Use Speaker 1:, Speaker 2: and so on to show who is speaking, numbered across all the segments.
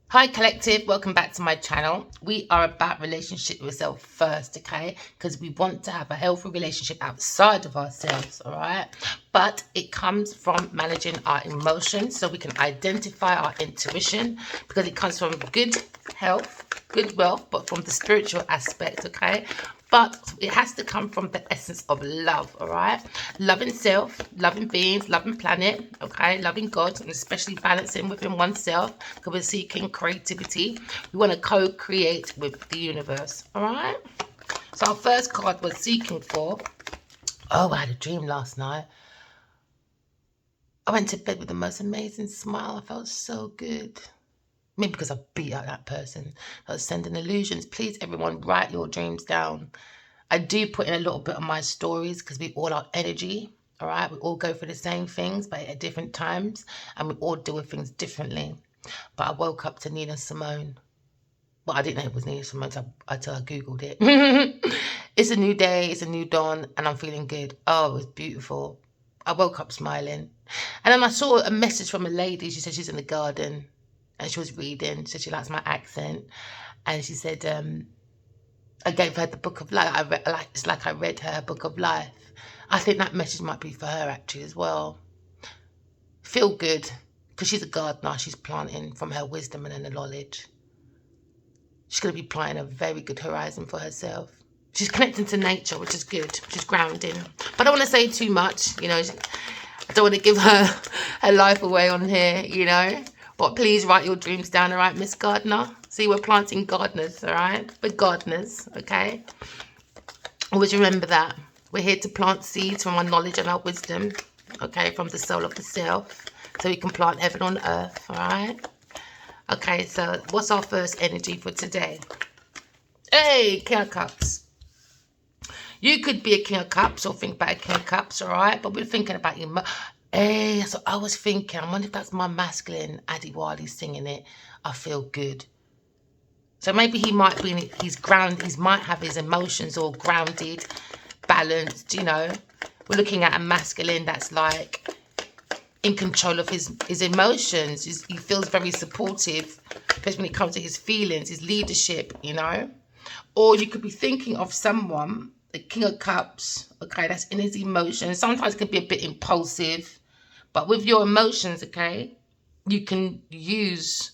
Speaker 1: Hi collective, welcome back to my channel. We are about relationship with yourself first, okay? Because we want to have a healthy relationship outside of ourselves, all right? But it comes from managing our emotions so we can identify our intuition, because it comes from good health, good wealth, but from the spiritual aspect, okay? But it has to come from the essence of love, all right? Loving self, loving beings, loving planet, okay? Loving God, and especially balancing within oneself, because we're seeking creativity. We want to co-create with the universe, all right? So our first card was seeking for. Oh, I had a dream last night. I went to bed with the most amazing smile. I felt so good. Maybe because I beat out that person. I was sending illusions. Please, everyone, write your dreams down. I do put in a little bit of my stories because we all are energy, all right? We all go through the same things, but at different times, and we all deal with things differently. But I woke up to Nina Simone. Well, I didn't know it was Nina Simone until I Googled it. It's a new day, it's a new dawn, and I'm feeling good. Oh, it was beautiful. I woke up smiling. And then I saw a message from a lady. She said she's in the garden and she was reading. She said she likes my accent. And she said, I gave her the book of life. It's like I read her book of life. I think that message might be for her actually as well. Feel good, because she's a gardener. She's planting from her wisdom and her knowledge. She's going to be planting a very good horizon for herself. She's connecting to nature, which is good. She's grounding. But I don't want to say too much, you know. I don't want to give her life away on here, you know. But please write your dreams down, all right, Miss Gardener? See, we're planting gardeners, all right? We're gardeners, okay? Always remember that. We're here to plant seeds from our knowledge and our wisdom, okay, from the soul of the self, so we can plant heaven on earth, all right? Okay, so what's our first energy for today? Hey, King of Cups. You could be a King of Cups or think about a King of Cups, all right? But we're thinking about you. Hey, that's what I was thinking. I wonder if that's my masculine Adiwali singing it. I feel good. So maybe he might be, he's grounded, he might have his emotions all grounded, balanced, you know. We're looking at a masculine that's like in control of his emotions. He feels very supportive, especially when it comes to his feelings, his leadership, you know. Or you could be thinking of someone, the King of Cups, okay, that's in his emotions. Sometimes it can be a bit impulsive, but with your emotions, okay, you can use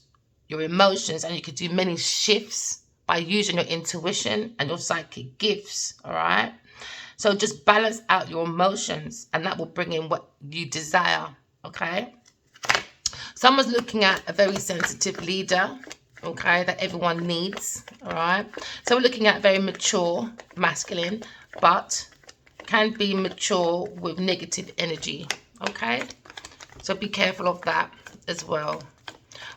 Speaker 1: your emotions and you could do many shifts by using your intuition and your psychic gifts, all right? So just balance out your emotions and that will bring in what you desire, okay? Someone's looking at a very sensitive leader, okay, that everyone needs, all right? So we're looking at very mature, masculine, but can be mature with negative energy, okay? So be careful of that as well.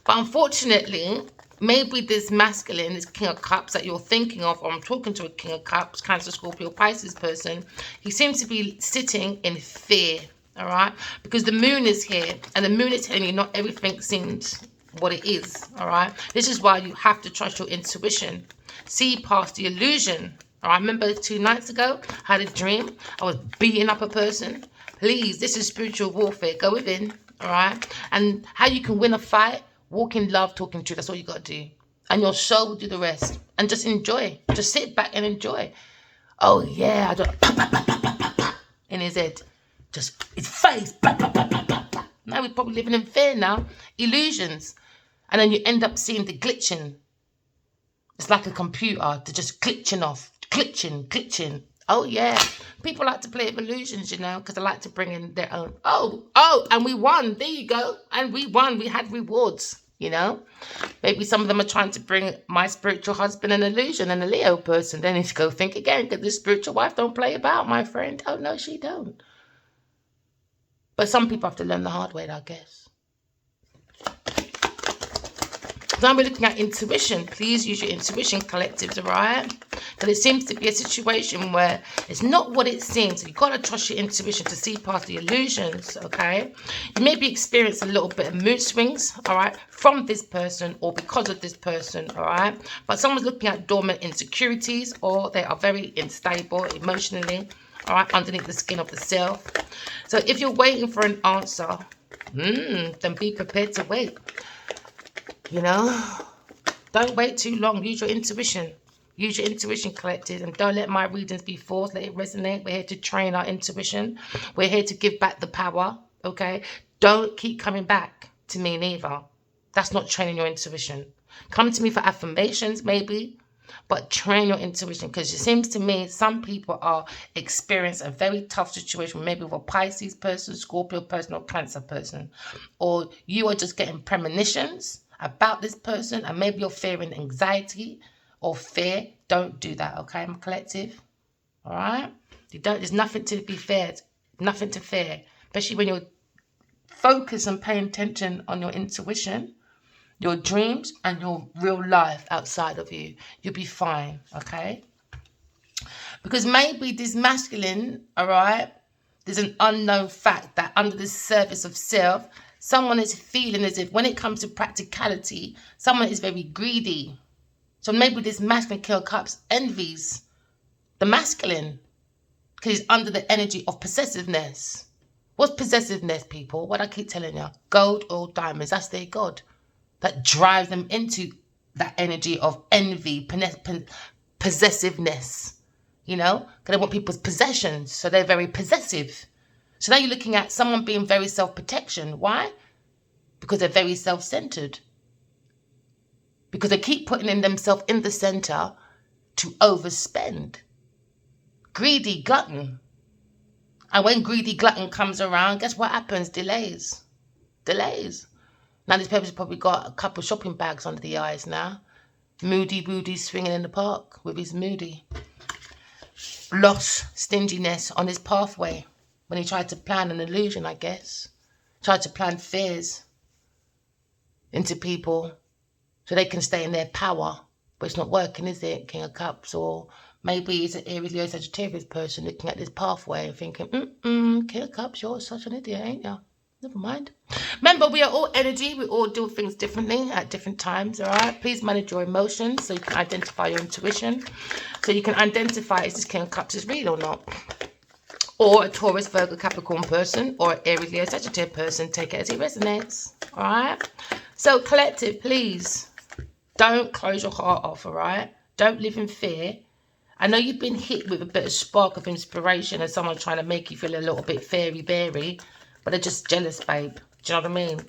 Speaker 1: But unfortunately, maybe this masculine, this King of Cups that you're thinking of, or I'm talking to a King of Cups, Cancer, Scorpio, Pisces person, he seems to be sitting in fear, all right? Because the moon is here, and the moon is telling you not everything seems what it is, all right? This is why you have to trust your intuition. See past the illusion, all right? Remember 2 nights ago, I had a dream. I was beating up a person. Please, this is spiritual warfare. Go within, all right? And how you can win a fight, walk in love, talking truth. That's all you got to do. And your soul will do the rest. And just enjoy. Just sit back and enjoy. Oh, yeah. I don't, in his head. Just his face. Now we're probably living in fear now. Illusions. And then you end up seeing the glitching. It's like a computer. They're just glitching off. Glitching. Oh, yeah. People like to play with illusions, you know, because they like to bring in their own. Oh, and we won. There you go. And we won. We had rewards, you know. Maybe some of them are trying to bring my spiritual husband an illusion and a Leo person. They need to go think again, because this spiritual wife don't play about, my friend. Oh, no, she don't. But some people have to learn the hard way, I guess. Now we're looking at intuition. Please use your intuition, collectives, all right? Because it seems to be a situation where it's not what it seems. You've got to trust your intuition to see past the illusions, okay? You may be experiencing a little bit of mood swings, all right, from this person or because of this person, all right? But someone's looking at dormant insecurities, or they are very unstable emotionally, all right, underneath the skin of the self. So if you're waiting for an answer, then be prepared to wait. You know, don't wait too long. Use your intuition. Use your intuition, collected, and don't let my readings be forced. Let it resonate. We're here to train our intuition. We're here to give back the power, okay? Don't keep coming back to me neither. That's not training your intuition. Come to me for affirmations, maybe, but train your intuition, because it seems to me some people are experiencing a very tough situation, maybe with a Pisces person, Scorpio person, or Cancer person, or you are just getting premonitions about this person, and maybe you're fearing anxiety or fear. Don't do that, okay? I'm collective, all right? You don't. There's nothing to be feared, nothing to fear, especially when you're focused and paying attention on your intuition, your dreams, and your real life outside of you. You'll be fine, okay? Because maybe this masculine, all right, there's an unknown fact that under the surface of self, someone is feeling as if when it comes to practicality, someone is very greedy. So maybe this masculine King of Cups envies the masculine because he's under the energy of possessiveness. What's possessiveness, people? What I keep telling you, gold or diamonds, that's their god. That drives them into that energy of envy, possessiveness. You know, because they want people's possessions, so they're very possessive. So now you're looking at someone being very self-protection. Why? Because they're very self-centered. Because they keep putting in themselves in the center to overspend. Greedy glutton. And when greedy glutton comes around, guess what happens? Delays. Delays. Now this person's probably got a couple of shopping bags under the eyes now. Moody swinging in the park with his moody. Loss, stinginess on his pathway when he tried to plan an illusion, I guess. Tried to plan fears into people so they can stay in their power. But it's not working, is it, King of Cups? Or maybe it's an Aries, Leo, Sagittarius person looking at this pathway and thinking, King of Cups, you're such an idiot, ain't you? Never mind. Remember, we are all energy. We all do things differently at different times, all right? Please manage your emotions so you can identify your intuition. So you can identify if this King of Cups is real or not. Or a Taurus, Virgo, Capricorn person, or an Aries, Leo, Sagittarius person. Take it as it resonates, all right? So, collective, please, don't close your heart off, all right? Don't live in fear. I know you've been hit with a bit of spark of inspiration and someone trying to make you feel a little bit fairy-berry, but they're just jealous, babe. Do you know what I mean?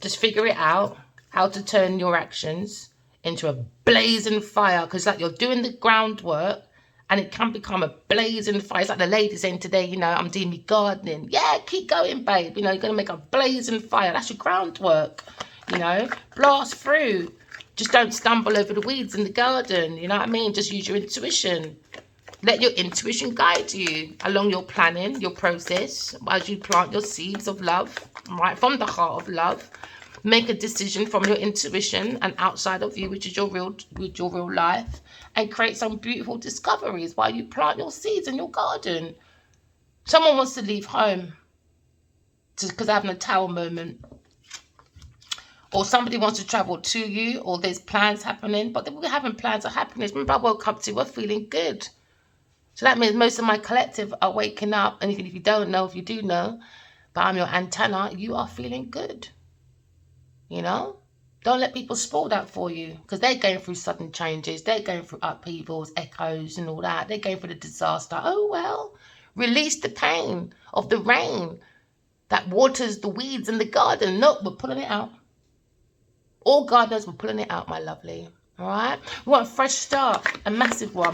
Speaker 1: Just figure it out, how to turn your actions into a blazing fire, because like you're doing the groundwork and it can become a blazing fire. It's like the lady saying today, you know, I'm doing my gardening. Yeah, keep going, babe. You know, you're going to make a blazing fire. That's your groundwork, you know. Blast through. Just don't stumble over the weeds in the garden. You know what I mean? Just use your intuition. Let your intuition guide you along your planning, your process, as you plant your seeds of love, right, from the heart of love. Make a decision from your intuition and outside of you, which is your real life, and create some beautiful discoveries while you plant your seeds in your garden. Someone wants to leave home because they're having a tower moment. Or somebody wants to travel to you, or there's plans happening, but we're having plans of happiness. Remember, I woke up to, we're feeling good. So that means most of my collective are waking up. And even if you don't know, if you do know, but I'm your antenna, you are feeling good. You know? Don't let people spoil that for you, because they're going through sudden changes. They're going through upheavals, echoes and all that. They're going through the disaster. Oh, well, release the pain of the rain that waters the weeds in the garden. No, we're pulling it out. All gardeners, we're pulling it out, my lovely. All right, we want a fresh start, a massive one.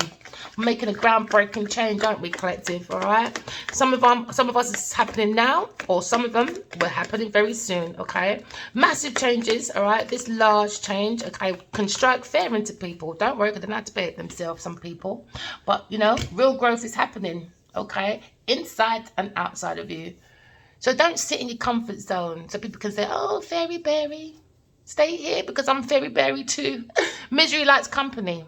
Speaker 1: We're making a groundbreaking change, aren't we, collective? All right. Some of us is happening now, or some of them will happening very soon. Okay, massive changes. All right, this large change, okay, can strike fear into people. Don't worry, because they don't have to pay it themselves. Some people, but you know, real growth is happening. Okay, inside and outside of you. So don't sit in your comfort zone. So people can say, "Oh, fairy berry." Stay here because I'm fairy berry too. Misery likes company.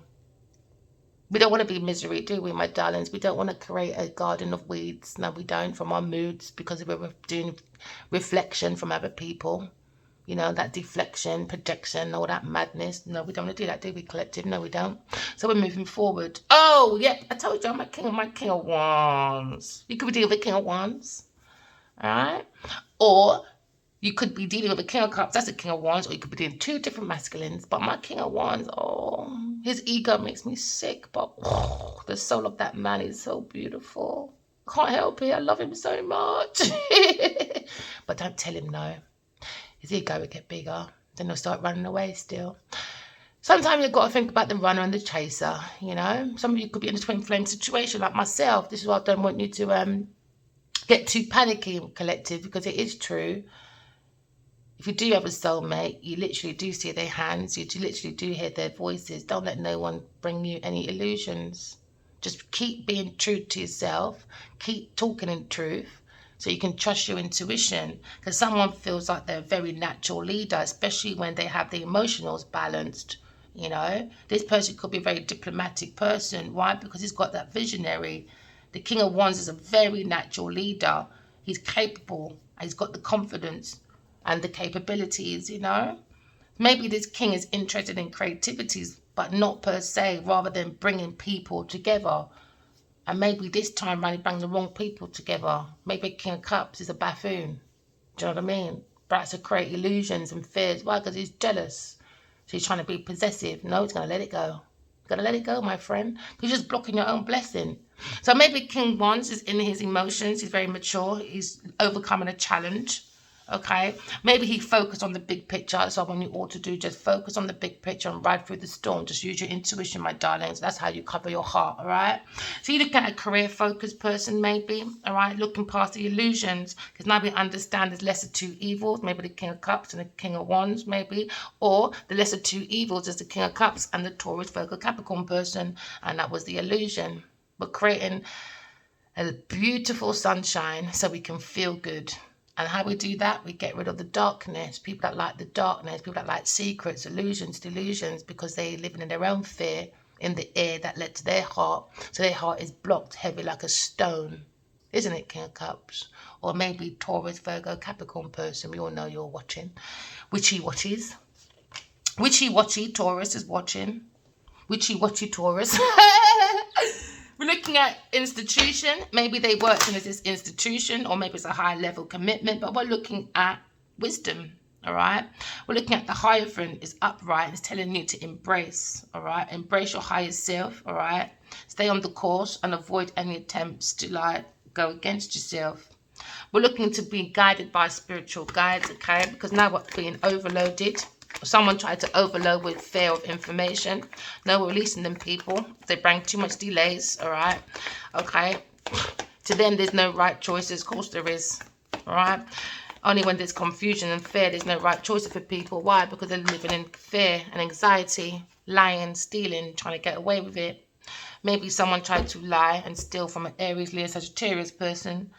Speaker 1: We don't want to be misery, do we, my darlings? We don't want to create a garden of weeds. No, we don't, from our moods, because we're doing reflection from other people. You know, that deflection, projection, all that madness. No, we don't want to do that, do we, collective? No, we don't. So we're moving forward. Oh, yeah, I told you I'm my king of wands. You could be dealing with king of wands. All right? Or You could be dealing with a King of Cups, that's a King of Wands, or you could be doing 2 different masculines. But my King of Wands, oh, his ego makes me sick, but oh, the soul of that man is so beautiful. Can't help it, I love him so much. But don't tell him no. His ego will get bigger, then he'll start running away still. Sometimes you've got to think about the runner and the chaser, you know. Some of you could be in a twin flame situation like myself. This is why I don't want you to get too panicky and collective, because it is true. If you do have a soulmate, you literally do see their hands, you literally do hear their voices. Don't let no one bring you any illusions. Just keep being true to yourself, keep talking in truth, so you can trust your intuition. Because someone feels like they're a very natural leader, especially when they have the emotionals balanced. You know, this person could be a very diplomatic person. Why? Because he's got that visionary. The King of Wands is a very natural leader. He's capable, he's got the confidence and the capabilities, you know. Maybe this king is interested in creativities, but not per se, rather than bringing people together. And maybe this time around he brings the wrong people together. Maybe King of Cups is a buffoon. Do you know what I mean? Perhaps to create illusions and fears. Why? Because he's jealous. So he's trying to be possessive. No, he's going to let it go. Got to let it go, my friend. You're just blocking your own blessing. So maybe King Wands is in his emotions. He's very mature. He's overcoming a challenge. Okay, maybe he focused on the big picture. That's what I want you all to do. Just focus on the big picture and ride through the storm. Just use your intuition, my darlings. That's how you cover your heart, all right? So you look at a career-focused person, maybe, all right? Looking past the illusions, because now we understand there's lesser 2 evils. Maybe the King of Cups and the King of Wands, maybe. Or the lesser 2 evils is the King of Cups and the Taurus, Virgo, Capricorn person. And that was the illusion. We're creating a beautiful sunshine so we can feel good. And how we do that, we get rid of the darkness. People that like the darkness, people that like secrets, illusions, delusions, because they live in their own fear in the air that led to their heart. So their heart is blocked heavy like a stone. Isn't it, King of Cups? Or maybe Taurus, Virgo, Capricorn person. We all know you're watching. Witchy watches. Witchy watchy Taurus is watching. Witchy watchy Taurus. We're looking at institution. Maybe they worked in this institution, or maybe it's a high level commitment, but we're looking at wisdom, all right? We're looking at the Hierophant is upright. It's telling you to embrace, all right? Embrace your higher self, all right? Stay on the course and avoid any attempts to like go against yourself. We're looking to be guided by spiritual guides, okay? Because now we're being overloaded. Someone tried to overload with fear of information. No, we're releasing them, people. They bring too much delays, all right? Okay. To them, there's no right choices. Of course there is, all right? Only when there's confusion and fear, there's no right choices for people. Why? Because they're living in fear and anxiety, lying, stealing, trying to get away with it. Maybe someone tried to lie and steal from an Aries, Leo, Sagittarius person,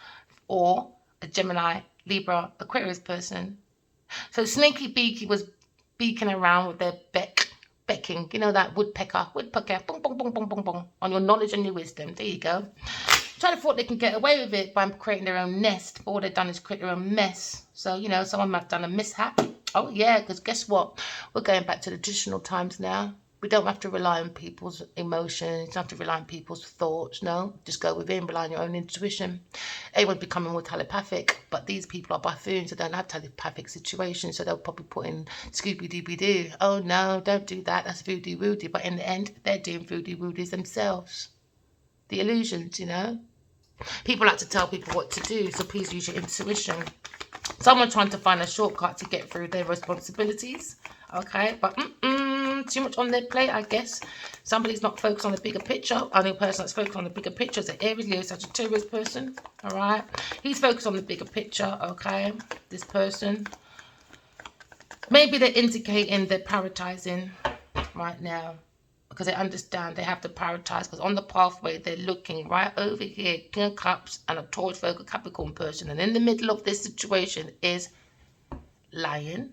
Speaker 1: or a Gemini, Libra, Aquarius person. So Sneaky Beaky was beaking around with their becking, you know, that woodpecker, boom, boom, boom, boom, boom, boom, on your knowledge and your wisdom. There you go. Trying to thought they can get away with it by creating their own nest, but all they've done is create their own mess. So, you know, someone might have done a mishap. Oh, yeah, because guess what? We're going back to the traditional times now. We don't have to rely on people's emotions, don't have to rely on people's thoughts, no. Just go within, rely on your own intuition. Everyone's becoming more telepathic, but these people are buffoons, so they don't have telepathic situations, so they'll probably put in Scooby-Dooby-Doo. Oh no, don't do that, that's voodoo-woodoo. But in the end, they're doing voodoo-woodoos themselves. The illusions, you know. People like to tell people what to do, so please use your intuition. Someone trying to find a shortcut to get through their responsibilities, okay, but too much on their plate, I guess. Somebody's not focused on the bigger picture. Only person that's focused on the bigger picture is an Aries, Leo, Sagittarius person, all right? He's focused on the bigger picture, okay, this person. Maybe they're indicating they're prioritizing right now, because they understand they have to prioritize, because on the pathway they're looking right over here, King of Cups and a Taurus, Virgo, Capricorn person, and in the middle of this situation is lying,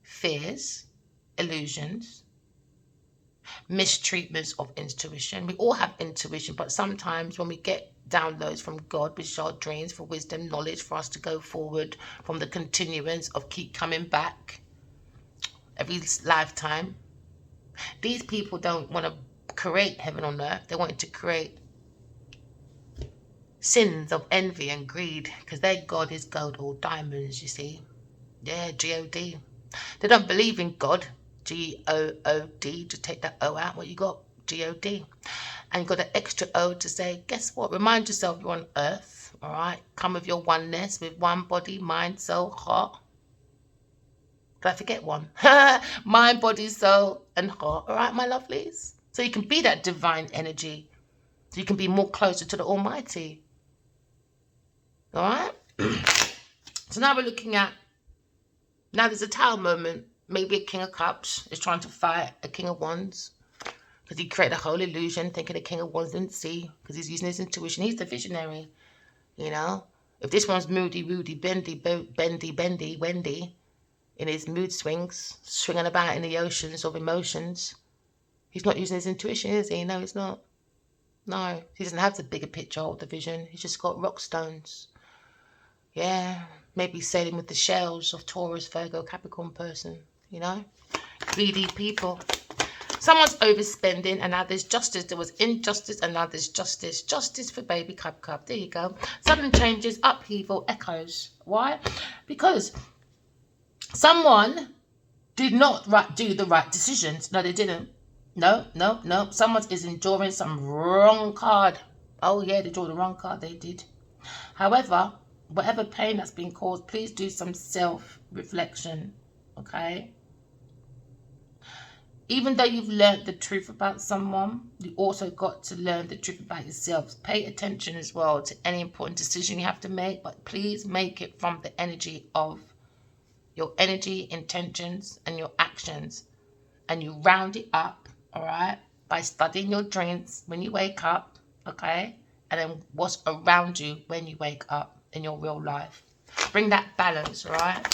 Speaker 1: fears, illusions, mistreatments of intuition. We all have intuition, but sometimes when we get downloads from God, which are dreams for wisdom, knowledge for us to go forward from the continuance of keep coming back every lifetime. These people don't want to create heaven on earth. They want to create sins of envy and greed, because their God is gold or diamonds, you see. Yeah, G-O-D. They don't believe in God. G-O-O-D. Just take that O out. What you got? G-O-D. And you got an extra O to say, guess what? Remind yourself you're on earth. All right. Come with your oneness with one body, mind, soul, heart. Did I forget one? Mind, body, soul, and heart. All right, my lovelies. So you can be that divine energy. So you can be more closer to the Almighty. All right. So now we're looking at, now there's a Tower moment. Maybe a King of Cups is trying to fight a King of Wands, because he created a whole illusion thinking the King of Wands didn't see, because he's using his intuition. He's the visionary, you know. If this one's moody, woody, bendy, wendy, in his mood swings, swinging about in the oceans of emotions, he's not using his intuition, is he? No, he's not. No, he doesn't have the bigger picture or the vision. He's just got rock stones. Yeah, maybe sailing with the shells of Taurus, Virgo, Capricorn person, you know. Greedy people. Someone's overspending, and now there's justice. There was injustice, and now there's justice. Justice for baby cup. There you go. Sudden changes, upheaval, echoes. Why? Because someone did not do the right decisions. No, they didn't. No. Someone is enduring some wrong card. Oh, yeah, they drew the wrong card. They did. However, whatever pain that's been caused, please do some self-reflection, okay? Even though you've learned the truth about someone, you also got to learn the truth about yourself. Pay attention as well to any important decision you have to make, but please make it from the energy of your energy, intentions, and your actions. And you round it up, all right, by studying your dreams when you wake up, okay? And then what's around you when you wake up in your real life. Bring that balance, all right?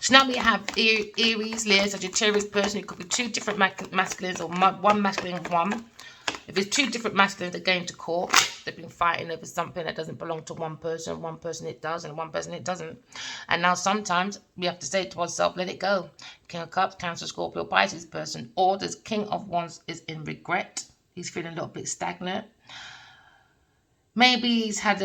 Speaker 1: So now we have Aries, Leo, Sagittarius person. It could be two different masculines or one masculine and one. If it's two different masculines, they're going to court. They've been fighting over something that doesn't belong to one person. One person it does, and one person it doesn't. And now sometimes we have to say to ourselves, let it go. King of Cups, Cancer, Scorpio, Pisces person. Or this King of Wands is in regret. He's feeling a little bit stagnant. Maybe he's had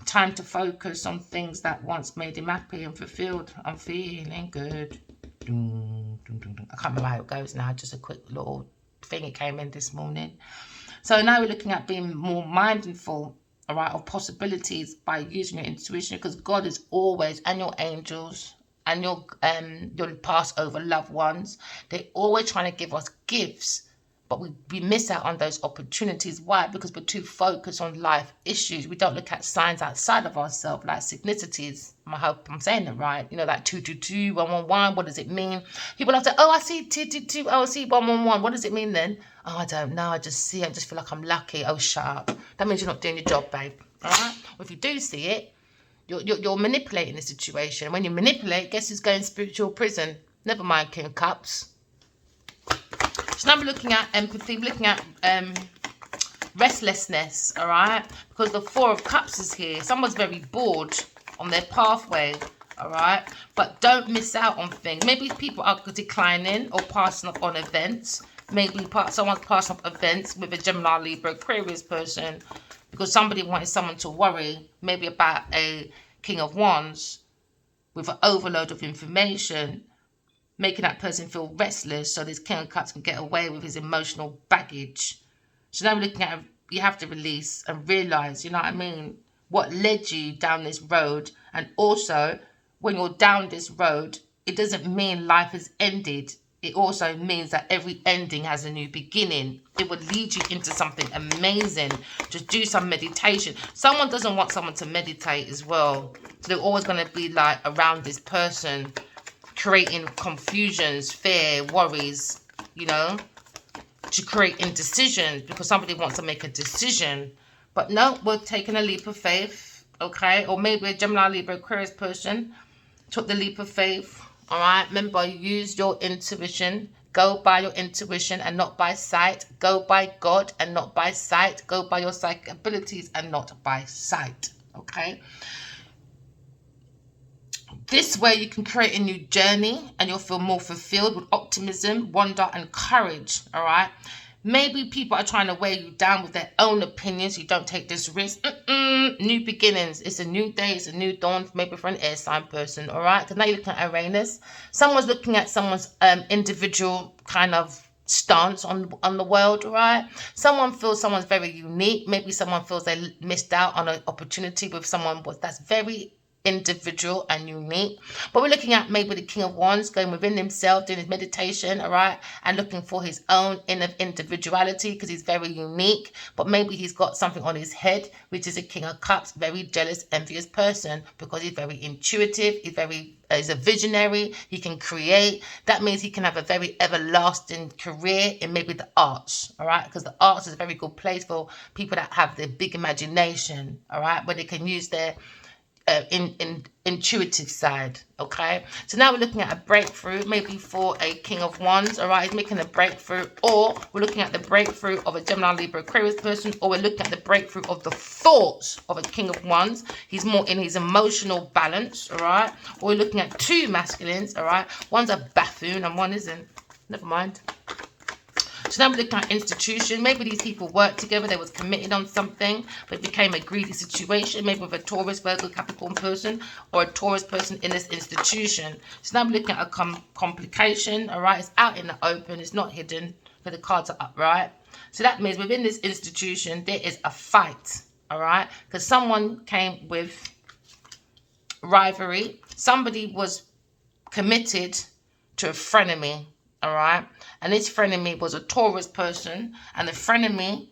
Speaker 1: time to focus on things that once made him happy and fulfilled. I'm feeling good. I can't remember how it goes now. Just a quick little thing. It came in this morning. So now we're looking at being more mindful, all right, of possibilities by using your intuition, because God is always, and your angels and your past over loved ones, they're always trying to give us gifts. But we miss out on those opportunities. Why? Because we're too focused on life issues. We don't look at signs outside of ourselves, like synchronicities. I hope I'm saying it right. You know, like 222, 111. What does it mean? People have to, oh, I see 222. Oh, I see 111. What does it mean then? Oh, I don't know. I just see it. I just feel like I'm lucky. Oh, shut up. That means you're not doing your job, babe. All right? Or if you do see it, you're manipulating the situation. When you manipulate, guess who's going spiritual prison? Never mind, King of Cups. So now we're looking at empathy, we're looking at restlessness, all right? Because the Four of Cups is here. Someone's very bored on their pathway, all right? But don't miss out on things. Maybe people are declining or passing up on events. Maybe someone's passing up events with a Gemini, Libra, Aquarius person because somebody wanted someone to worry, maybe about a King of Wands with an overload of information, making that person feel restless so this King of Cups can get away with his emotional baggage. So now we're looking at, you have to release and realise, you know what I mean, what led you down this road. And also, when you're down this road, it doesn't mean life has ended. It also means that every ending has a new beginning. It would lead you into something amazing. Just do some meditation. Someone doesn't want someone to meditate as well. So they're always going to be like around this person, creating confusions, fear, worries, you know, to create indecisions because somebody wants to make a decision. But no, we're taking a leap of faith, okay? Or maybe a Gemini, Libra, Aquarius person took the leap of faith, all right? Remember, use your intuition. Go by your intuition and not by sight. Go by God and not by sight. Go by your psychic abilities and not by sight, okay? This way you can create a new journey and you'll feel more fulfilled with optimism, wonder and courage, all right? Maybe people are trying to weigh you down with their own opinions. You don't take this risk. New beginnings. It's a new day. It's a new dawn. Maybe for an air sign person. All right. Because now you're looking at Uranus. Someone's looking at someone's individual kind of stance on the world. All right. Someone feels someone's very unique. Maybe someone feels they missed out on an opportunity with someone that's very individual and unique. But we're looking at maybe the King of Wands going within himself, doing his meditation, all right, and looking for his own inner individuality because he's very unique. But maybe he's got something on his head, which is a King of Cups, very jealous, envious person, because he's very intuitive, he's a visionary, he can create. That means he can have a very everlasting career in maybe the arts, all right, because the arts is a very good place for people that have the big imagination, all right, where they can use their intuitive side. Okay, so now we're looking at a breakthrough, maybe for a King of Wands. All right, he's making a breakthrough, or we're looking at the breakthrough of a Gemini, Libra, Aquarius person, or we're looking at the breakthrough of the thoughts of a King of Wands. He's more in his emotional balance. All right, or we're looking at two masculines. All right, one's a buffoon and one isn't. Never mind. So now we're looking at institution. Maybe these people worked together. They was committed on something, but it became a greedy situation. Maybe with a Taurus, Virgo, Capricorn person, or a Taurus person in this institution. So now we're looking at a complication. All right, it's out in the open. It's not hidden, but the cards are upright. So that means within this institution there is a fight. All right, because someone came with rivalry. Somebody was committed to a frenemy. All right, and this frenemy was a Taurus person, and the frenemy,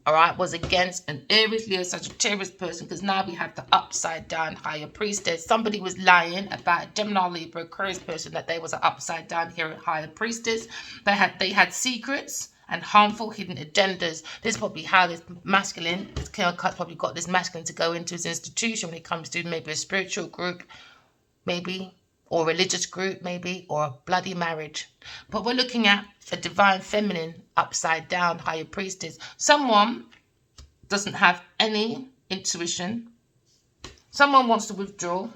Speaker 1: all right, was against an Aries, Leo, Sagittarius person, because now we have the upside down higher priestess. Somebody was lying about a Gemini, Libra, Aquarius person that they was an upside down here higher priestess. They had secrets and harmful hidden agendas. This is probably how this masculine, this King of Cups, probably got this masculine to go into his institution when it comes to maybe a spiritual group, maybe, or religious group, maybe, or a bloody marriage. But we're looking at a divine feminine upside down higher priestess. Someone doesn't have any intuition. Someone wants to withdraw.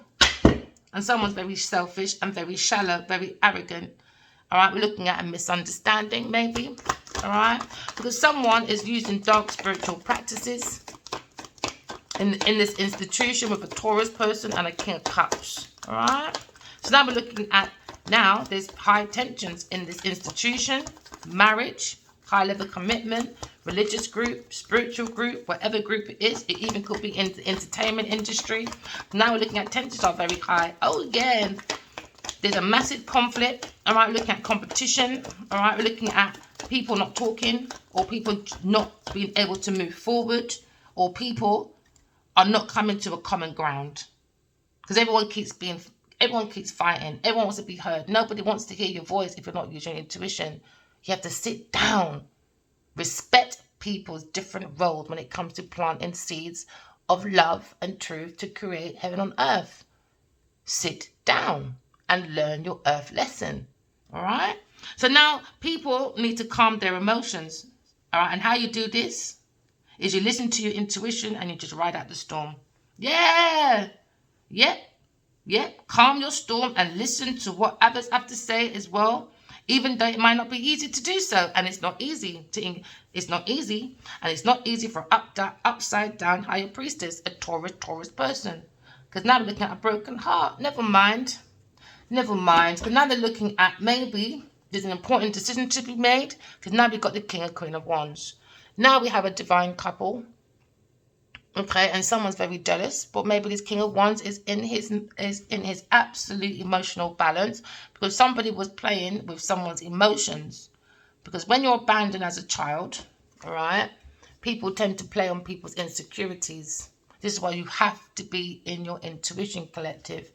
Speaker 1: And someone's very selfish and very shallow, very arrogant. All right, we're looking at a misunderstanding, maybe. All right, because someone is using dark spiritual practices in this institution with a Taurus person and a King of Cups. All right. So now we're looking at, now there's high tensions in this institution, marriage, high level commitment, religious group, spiritual group, whatever group it is. It even could be in the entertainment industry. Now we're looking at tensions are very high. Oh, again, there's a massive conflict. All right, we're looking at competition. All right, we're looking at people not talking, or people not being able to move forward, or people are not coming to a common ground. Because everyone keeps fighting. Everyone wants to be heard. Nobody wants to hear your voice if you're not using your intuition. You have to sit down. Respect people's different roles when it comes to planting seeds of love and truth to create heaven on earth. Sit down and learn your earth lesson. All right? So now people need to calm their emotions. All right? And how you do this is you listen to your intuition and you just ride out the storm. Yeah. Calm your storm and listen to what others have to say as well, even though it might not be easy to do so. And it's not easy and it's not easy for upside down higher priestess, a Taurus person. Because now we're looking at a broken heart. Never mind. But now they're looking at maybe there's an important decision to be made, because now we've got the King and Queen of Wands. Now we have a divine couple. Okay, and someone's very jealous, but maybe this King of Wands is in his absolute emotional balance, because somebody was playing with someone's emotions. Because when you're abandoned as a child, all right, people tend to play on people's insecurities. This is why you have to be in your intuition collective.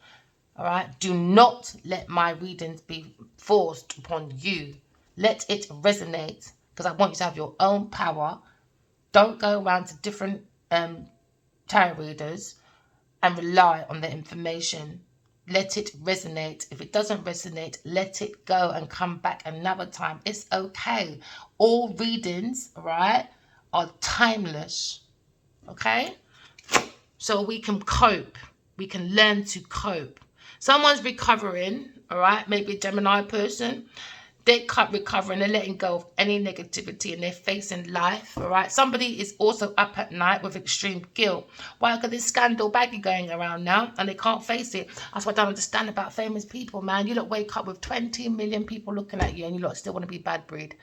Speaker 1: All right, do not let my readings be forced upon you. Let it resonate, because I want you to have your own power. Don't go around to different tarot readers and rely on the information. Let it resonate. If it doesn't resonate, let it go and come back another time. It's okay. All readings, right, are timeless. Okay? So we can cope. We can learn to cope. Someone's recovering, all right, maybe a Gemini person. They can't recover and they're letting go of any negativity and they're facing life, all right? Somebody is also up at night with extreme guilt. Why? Because there's scandal baggy going around now and they can't face it. That's what I don't understand about famous people, man. You lot wake up with 20 million people looking at you and you lot still want to be bad breed.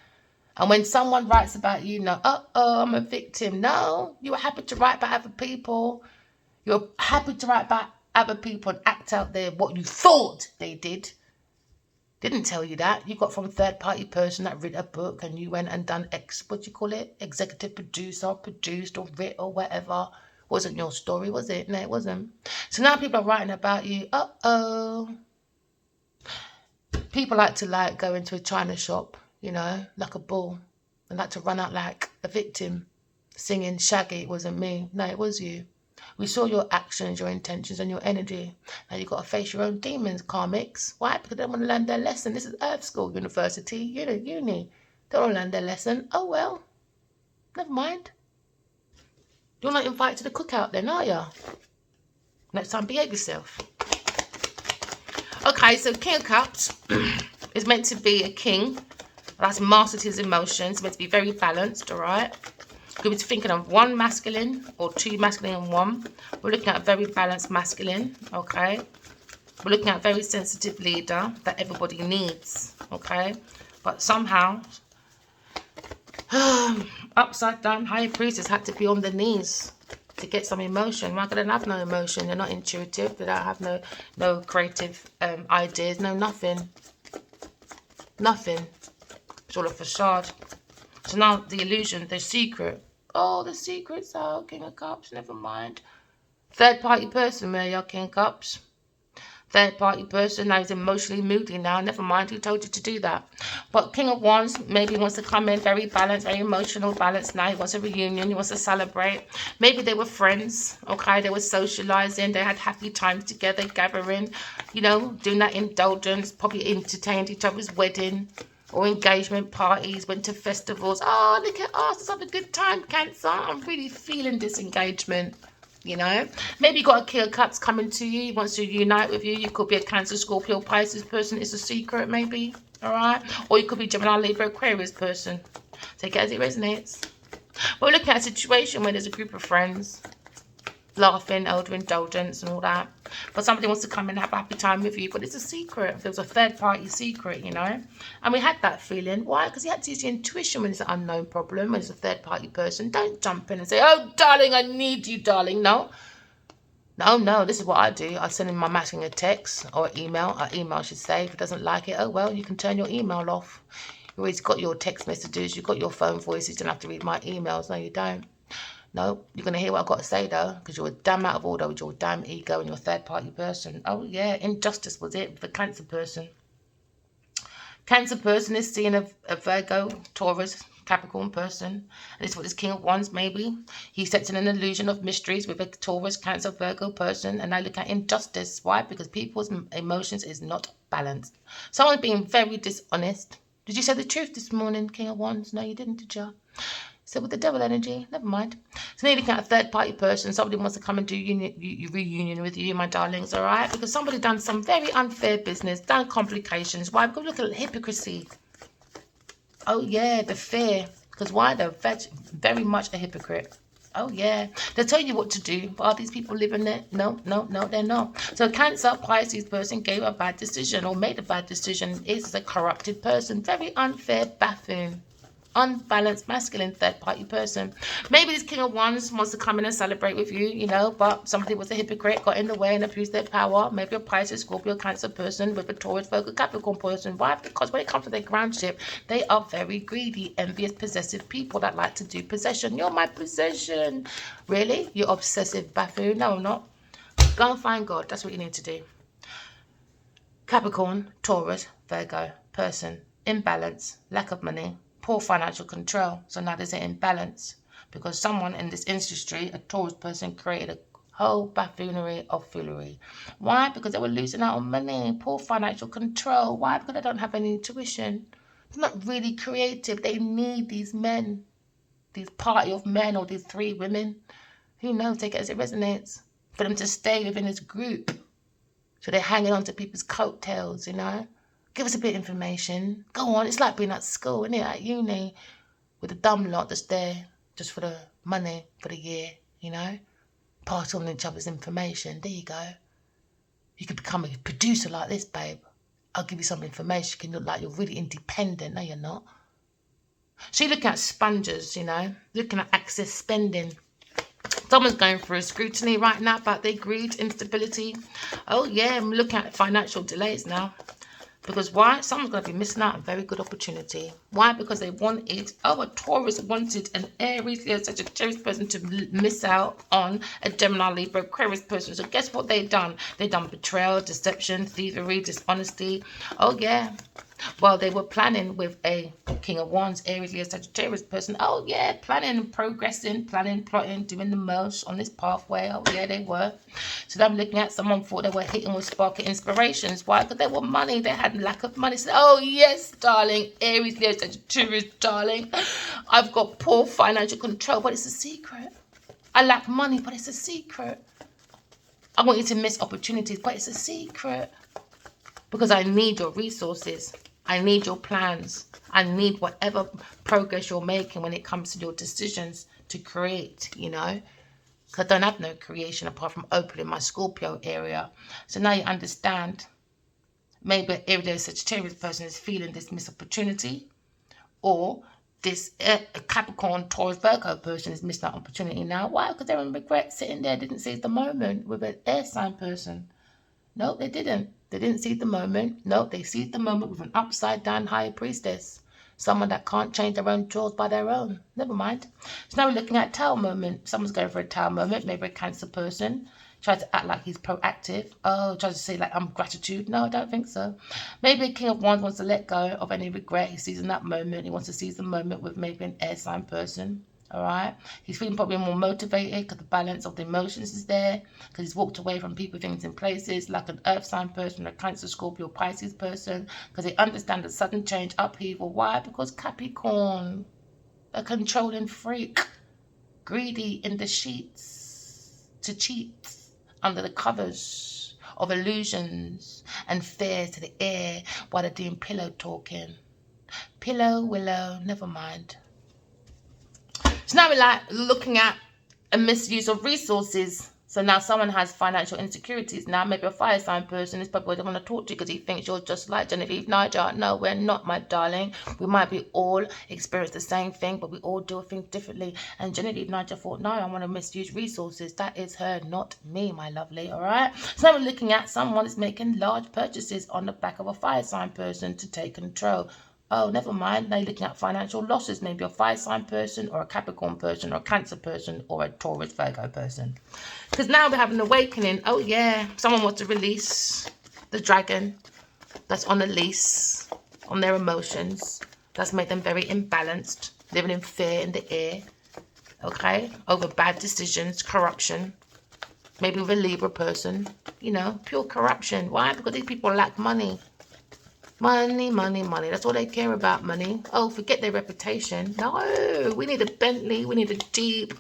Speaker 1: And when someone writes about you, no, I'm a victim. No, you were happy to write about other people. You're happy to write about other people and act out there what you thought they did. Didn't tell you that. You got from a third-party person that read a book and you went and done what do you call it? Executive producer, produced or writ or whatever. Wasn't your story, was it? No, it wasn't. So now people are writing about you. People like to go into a china shop, you know, like a bull. And like to run out like a victim, singing, Shaggy, it wasn't me. No, it was you. We saw your actions, your intentions, and your energy. Now you've got to face your own demons, karmics. Why? Because they don't want to learn their lesson. This is Earth School, University, uni. They don't want to learn their lesson. Oh, well. Never mind. You're not invited to the cookout then, are you? Next time, behave yourself. Okay, so King of Cups is meant to be a king. That's mastered his emotions. Meant to be very balanced, all right? Could be thinking of one masculine or two masculine and one. We're looking at a very balanced masculine, okay? We're looking at a very sensitive leader that everybody needs, okay? But somehow, upside down high priestess had to be on the knees to get some emotion. Why? They don't have no emotion. They're not intuitive. They don't have no creative ideas. No nothing. Nothing. It's all a facade. So now the illusion, the secret. Oh, the secret's out. King of Cups, never mind. Third-party person, where you're King of Cups. Third-party person, now he's emotionally moody now. Never mind, who told you to do that? But King of Wands maybe wants to come in very balanced, very emotional balance now. He wants a reunion. He wants to celebrate. Maybe they were friends, okay? They were socializing. They had happy times together, gathering, you know, doing that indulgence. Probably entertained each other's wedding or engagement parties, went to festivals. Oh, look at us. Let's have a good time, Cancer. I'm really feeling this engagement. You know, maybe you got a King of Cups coming to you. He wants to unite with you. You could be a Cancer, Scorpio, Pisces person. It's a secret, maybe. All right. Or you could be Gemini, Libra, Aquarius person. Take it as it resonates. But we're looking at a situation where there's a group of friends laughing, elder indulgence and all that. But somebody wants to come and have a happy time with you. But it's a secret. There was a third-party secret, you know. And we had that feeling. Why? Because you had to use your intuition when it's an unknown problem, when it's a third-party person. Don't jump in and say, oh, darling, I need you, darling. No. No. This is what I do. I send him my matching a text or email. I should say. If he doesn't like it, oh, well, you can turn your email off. You always got your text messages. You've got your phone voices. You don't have to read my emails. No, you don't. No, you're going to hear what I've got to say, though, because you're damn out of order with your damn ego and your third-party person. Oh, yeah, injustice was it, the Cancer person. Cancer person is seeing a Virgo, Taurus, Capricorn person. And this is what this King of Wands, maybe. He sets in an illusion of mysteries with a Taurus, Cancer, Virgo person. And I look at injustice. Why? Because people's emotions is not balanced. Someone's being very dishonest. Did you say the truth this morning, King of Wands? No, you didn't, did you? So with the devil energy, never mind. So now you're looking at a third-party person. Somebody wants to come and do reunion with you, my darlings, all right? Because somebody done some very unfair business, done complications. Why? Because look at hypocrisy. Oh, yeah, the fear. Because why? They're very much a hypocrite. Oh, yeah. They'll tell you what to do. But are these people living there? No, they're not. So Cancer, Pisces person gave a bad decision or made a bad decision. Is a corrupted person. Very unfair buffoon. Unbalanced masculine third-party person. Maybe this King of Wands wants to come in and celebrate with you, you know, but somebody was a hypocrite, got in the way and abused their power. Maybe a Pisces, Scorpio, Cancer person with a Taurus, Virgo, Capricorn person. Why? Because when it comes to their groundship, they are very greedy, envious, possessive people that like to do possession. You're my possession. Really? You obsessive buffoon? No, I'm not. Go and find God. That's what you need to do. Capricorn, Taurus, Virgo person. Imbalance, lack of money, poor financial control. So now there's an imbalance because someone in this industry, a Taurus person, created a whole buffoonery of foolery. Why? Because they were losing out on money, poor financial control. Why? Because they don't have any intuition. They're not really creative. They need these men, these party of men or these three women. Who knows? Take it as it resonates. For them to stay within this group. So they're hanging on to people's coattails, you know. Give us a bit of information. Go on. It's like being at school, isn't it? At uni, with a dumb lot that's there just for the money for the year, you know? Pass on each other's information. There you go. You could become a producer like this, babe. I'll give you some information. You can look like you're really independent. No, you're not. So you're looking at sponges, you know, looking at excess spending. Someone's going through a scrutiny right now about their greed, instability. Oh, yeah, I'm looking at financial delays now. Because why? Someone's going to be missing out on a very good opportunity. Why? Because they wanted, a Taurus wanted an Aries, Leo, Sagittarius person to miss out on a Gemini, Libra, Aquarius person. So guess what they've done? They've done betrayal, deception, thievery, dishonesty. Oh, yeah. Well, they were planning with a King of Wands, Aries, Leo, Sagittarius person. Oh, yeah, planning, progressing, planning, plotting, doing the most on this pathway. Oh, yeah, they were. So I'm looking at someone thought they were hitting with sparking inspirations. Why? Because they were money. They had lack of money. So, oh, yes, darling, Aries, Leo, Sagittarius, darling. I've got poor financial control, but it's a secret. I lack money, but it's a secret. I want you to miss opportunities, but it's a secret. Because I need your resources. I need your plans. I need whatever progress you're making when it comes to your decisions to create, you know. Because I don't have no creation apart from opening my Scorpio area. So now you understand. Maybe an everyday Sagittarius person is feeling this missed opportunity. Or this Capricorn, Taurus, Virgo person is missing that opportunity now. Why? Because they're in regret sitting there, didn't seize the moment with an air sign person. No, they didn't. They didn't see the moment. No, they seized the moment with an upside down high priestess. Someone that can't change their own drawers by their own. Never mind. So now we're looking at Tower moment. Someone's going for a Tower moment. Maybe a Cancer person. Tries to act like he's proactive. Oh, tries to say like I'm gratitude. No, I don't think so. Maybe a King of Wands wants to let go of any regret he's seizing that moment. He wants to seize the moment with maybe an air sign person. All right, he's feeling probably more motivated because the balance of the emotions is there, because he's walked away from people, things, and places, like an earth sign person, a Cancer, Scorpio, Pisces person, because they understand the sudden change, upheaval. Why? Because Capricorn, a controlling freak, greedy in the sheets to cheat under the covers of illusions and fears to the air while they're doing pillow talking. Pillow, willow, never mind. So now we're like looking at a misuse of resources. So now someone has financial insecurities. Now maybe a fire sign person is probably don't want to talk to you because he thinks you're just like Genevieve Nigel. No, we're not, my darling. We might be all experience the same thing, but we all do things differently. And Genevieve Nigel thought, no, I want to misuse resources. That is her, not me, my lovely. All right. So now we're looking at someone that's making large purchases on the back of a fire sign person to take control. Oh, never mind. Now you're looking at financial losses. Maybe a fire sign person or a Capricorn person or a Cancer person or a Taurus, Virgo person. Because now we're having an awakening. Oh, yeah. Someone wants to release the dragon that's on a lease on their emotions. That's made them very imbalanced. Living in fear in the air. Okay? Over bad decisions, corruption. Maybe with a Libra person. You know, pure corruption. Why? Because these people lack money. Money, money, money. That's all they care about, money. Oh, forget their reputation. No, we need a Bentley. We need a Jeep.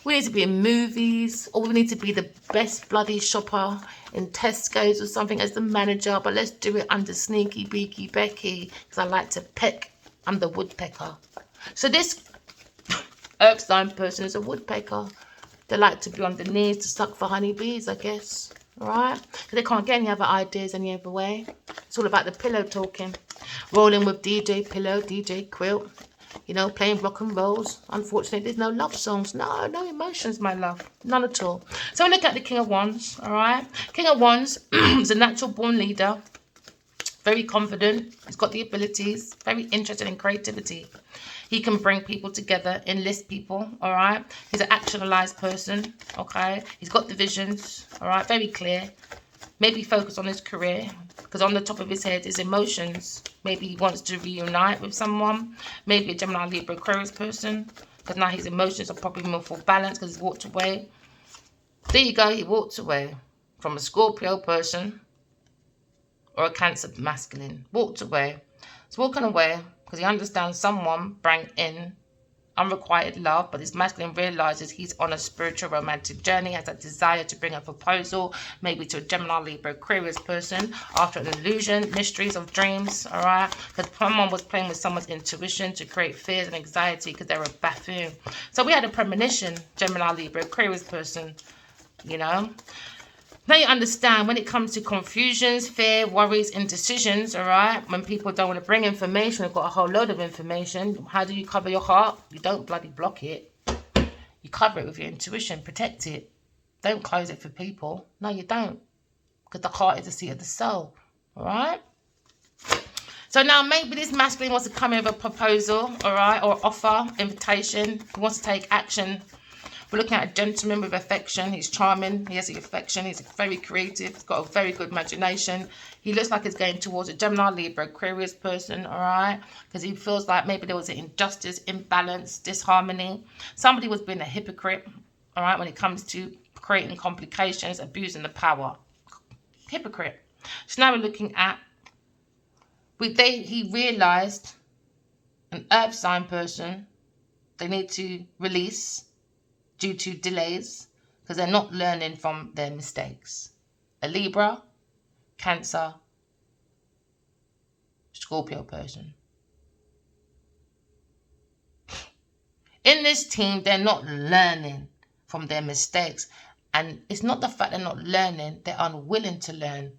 Speaker 1: We need to be in movies. Or we need to be the best bloody shopper in Tesco's or something as the manager. But let's do it under Sneaky Beaky Becky. Because I like to peck. I'm the woodpecker. So this earth sign person is a woodpecker. They like to be on the knees to suck for honeybees, I guess. Alright? Because they can't get any other ideas any other way. It's all about the pillow talking. Rolling with DJ Pillow, DJ Quilt. You know, playing rock and rolls. Unfortunately, there's no love songs. No emotions, my love. None at all. So we look at the King of Wands. Alright? King of Wands is a natural born leader. Very confident. He's got the abilities. Very interested in creativity. He can bring people together, enlist people, all right? He's an actionalized person, okay? He's got the visions, all right? Very clear. Maybe focus on his career, because on the top of his head is emotions. Maybe he wants to reunite with someone. Maybe a Gemini, Libra, Aquarius person, because now his emotions are probably more full balance because he's walked away. There you go, he walked away from a Scorpio person or a Cancer masculine. Walked away. He's walking away because he understands someone brought in unrequited love, but this masculine realizes he's on a spiritual romantic journey, has a desire to bring a proposal, maybe to a Gemini, Libra, Aquarius person, after an illusion, mysteries of dreams, all right? Because someone was playing with someone's intuition to create fears and anxiety because they were a buffoon. So we had a premonition, Gemini, Libra, Aquarius person, you know? Now you understand when it comes to confusions, fear, worries, indecisions, all right? When people don't want to bring information, they've got a whole load of information. How do you cover your heart? You don't bloody block it. You cover it with your intuition, protect it. Don't close it for people. No, you don't. Because the heart is the seat of the soul, all right? So now maybe this masculine wants to come in with a proposal, all right, or offer, invitation. He wants to take action. We're looking at a gentleman with affection. He's charming. He has the affection. He's very creative. He's got a very good imagination. He looks like he's going towards a Gemini, Libra, Aquarius person, all right? Because he feels like maybe there was an injustice, imbalance, disharmony. Somebody was being a hypocrite, all right, when it comes to creating complications, abusing the power. Hypocrite. So now we're looking at, he realized an earth sign person, they need to release due to delays because they're not learning from their mistakes. A Libra, Cancer, Scorpio person. In this team, they're not learning from their mistakes. And it's not the fact they're not learning, they're unwilling to learn.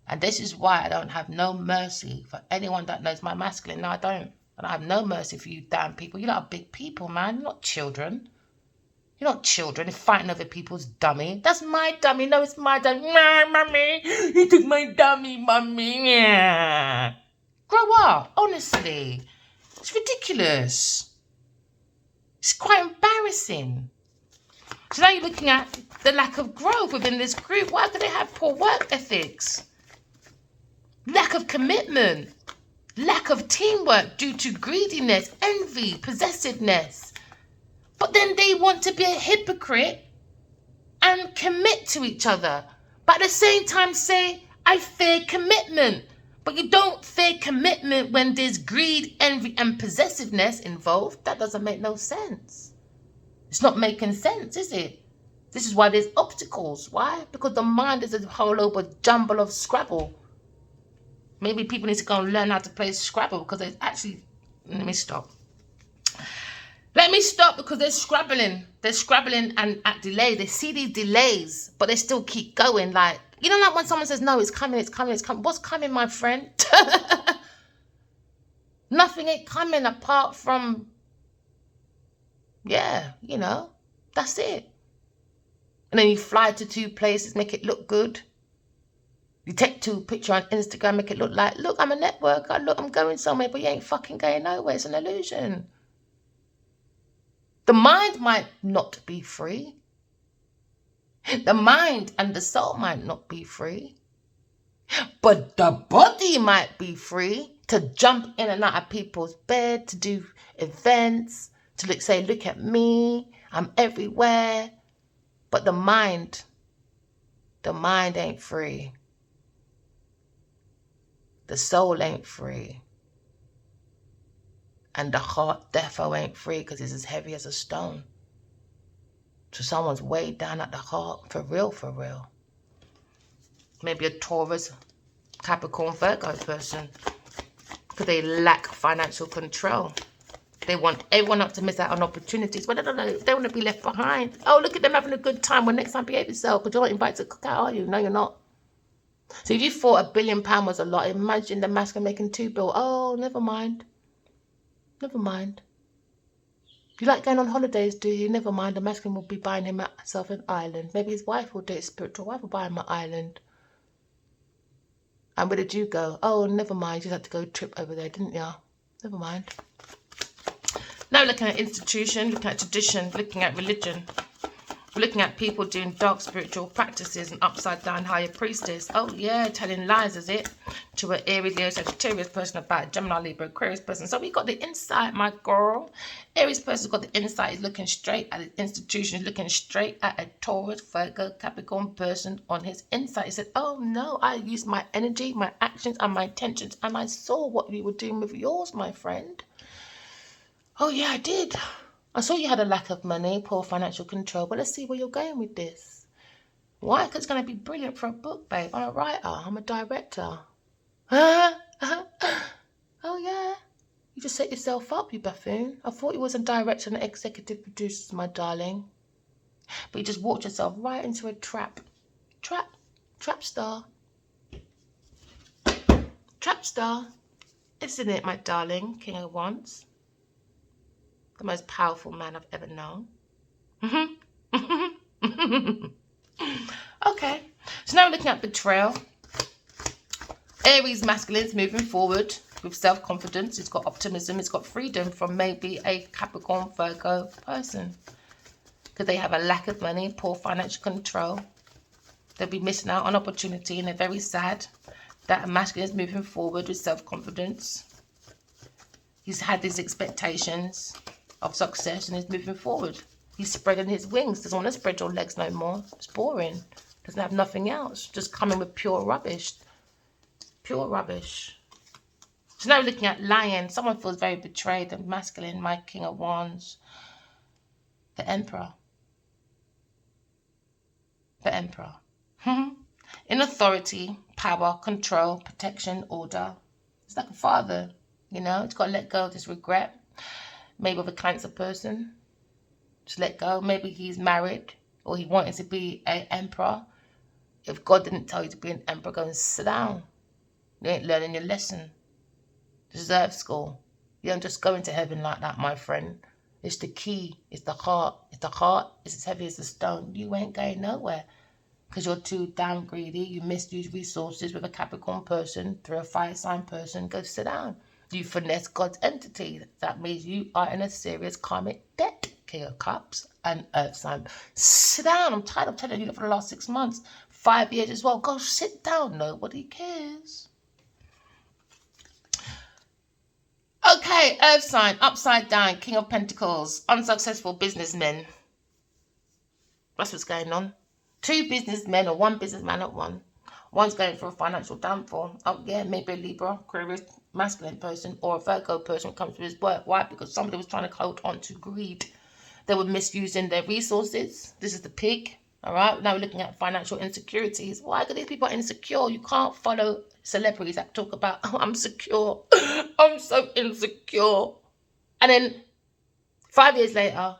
Speaker 1: And this is why I don't have no mercy for anyone that knows my masculine. No, I don't. I don't have no mercy for you damn people. You're not big people, man. You're not children. You're not children. You're fighting over people's dummy. That's my dummy. No, it's my dummy. Nah, mommy. You took my dummy, mommy. Yeah. Grow up. Honestly. It's ridiculous. It's quite embarrassing. So now you're looking at the lack of growth within this group. Why do they have poor work ethics? Lack of commitment. Lack of teamwork due to greediness, envy, possessiveness. But then they want to be a hypocrite and commit to each other. But at the same time say, I fear commitment. But you don't fear commitment when there's greed, envy, and possessiveness involved. That doesn't make no sense. It's not making sense, is it? This is why there's obstacles. Why? Because the mind is a whole over jumble of Scrabble. Maybe people need to go and learn how to play Scrabble because it's actually... Let me stop. Let me stop because they're scrabbling. They're scrabbling and at delay. They see these delays, but they still keep going. Like, you know, like when someone says, no, it's coming, it's coming, it's coming. What's coming, my friend? Nothing ain't coming apart from, yeah, you know, that's it. And then you fly to 2 places, make it look good. You take 2 pictures on Instagram, make it look like, look, I'm a networker. Look, I'm going somewhere, but you ain't fucking going nowhere. It's an illusion. The mind might not be free. The mind and the soul might not be free. But the body might be free to jump in and out of people's bed, to do events, to say, look at me, I'm everywhere. But the mind ain't free. The soul ain't free. And the heart defo ain't free because it's as heavy as a stone. So someone's way down at the heart, for real, for real. Maybe a Taurus, Capricorn, Virgo person. Because they lack financial control. They want everyone else to miss out on opportunities. But they don't know, they want to be left behind. Oh, look at them having a good time. Well, next time behave yourself. Because you're not invited to cook out, are you? No, you're not. So if you thought £1 billion was a lot, imagine the masculine making 2 billion. Oh, never mind. Never mind. You like going on holidays, do you? Never mind. The masculine will be buying himself an island. Maybe his wife will do it. Spiritual wife will buy him an island. And where did you go? Oh, never mind. You just had to go trip over there, didn't you? Never mind. Now looking at institution, looking at tradition, looking at religion. We're looking at people doing dark spiritual practices and upside down higher priestess. Oh yeah, telling lies, is it? To an Aries, Leo, Sagittarius person about a Gemini, Libra, Aquarius person. So we got the insight, my girl. Aries person's got the insight. He's looking straight at his institution. He's looking straight at a Taurus, Virgo, Capricorn person on his insight. He said, oh no, I used my energy, my actions and my intentions, and I saw what you were doing with yours, my friend. Oh, yeah, I did. I saw you had a lack of money, poor financial control, but let's see where you're going with this. Why? Because it's going to be brilliant for a book, babe. I'm a writer. I'm a director. Oh, yeah. You just set yourself up, you buffoon. I thought you was a director and executive producer, my darling. But you just walked yourself right into a trap. Trap star. Trap star. Isn't it, my darling, King of Wands? The most powerful man I've ever known. Okay. So now we're looking at betrayal. Aries masculine's moving forward with self-confidence. It's got optimism. It's got freedom from maybe a Capricorn, Virgo person. Because they have a lack of money, poor financial control. They'll be missing out on opportunity, and they're very sad that a masculine is moving forward with self-confidence. He's had these expectations of success and is moving forward. He's spreading his wings. Doesn't want to spread your legs no more. It's boring. Doesn't have nothing else. Just coming with pure rubbish. Pure rubbish. So now we're looking at Lion. Someone feels very betrayed and masculine. My King of Wands. The Emperor. The Emperor. In authority, power, control, protection, order. It's like a father, you know. It's got to let go of this regret. Maybe of a Cancer person. Just let go. Maybe he's married or he wanted to be an emperor. If God didn't tell you to be an emperor, go and sit down. You ain't learning your lesson. Deserve school. You don't just go into heaven like that, my friend. It's the key. It's the heart. If the heart is as heavy as a stone, you ain't going nowhere. Because you're too damn greedy. You misuse resources with a Capricorn person through a fire sign person. Go sit down. You finesse God's entity. That means you are in a serious karmic debt. King of Cups and Earth sign. Sit down. I'm tired of telling you that for the last 6 months. 5 years as well. Go sit down. Nobody cares. Okay, Earth sign, upside down, King of Pentacles, unsuccessful businessmen. That's what's going on. 2 businessmen or 1 businessman at one. One's going for a financial downfall. Oh yeah, maybe a Libra, Aquarius, masculine person, or a Virgo person when it comes to his work. Why? Because somebody was trying to hold on to greed. They were misusing their resources. This is the pig. All right. Now we're looking at financial insecurities. Why? Because these people are insecure. You can't follow celebrities that talk about, oh, I'm secure. I'm so insecure. And then 5 years later,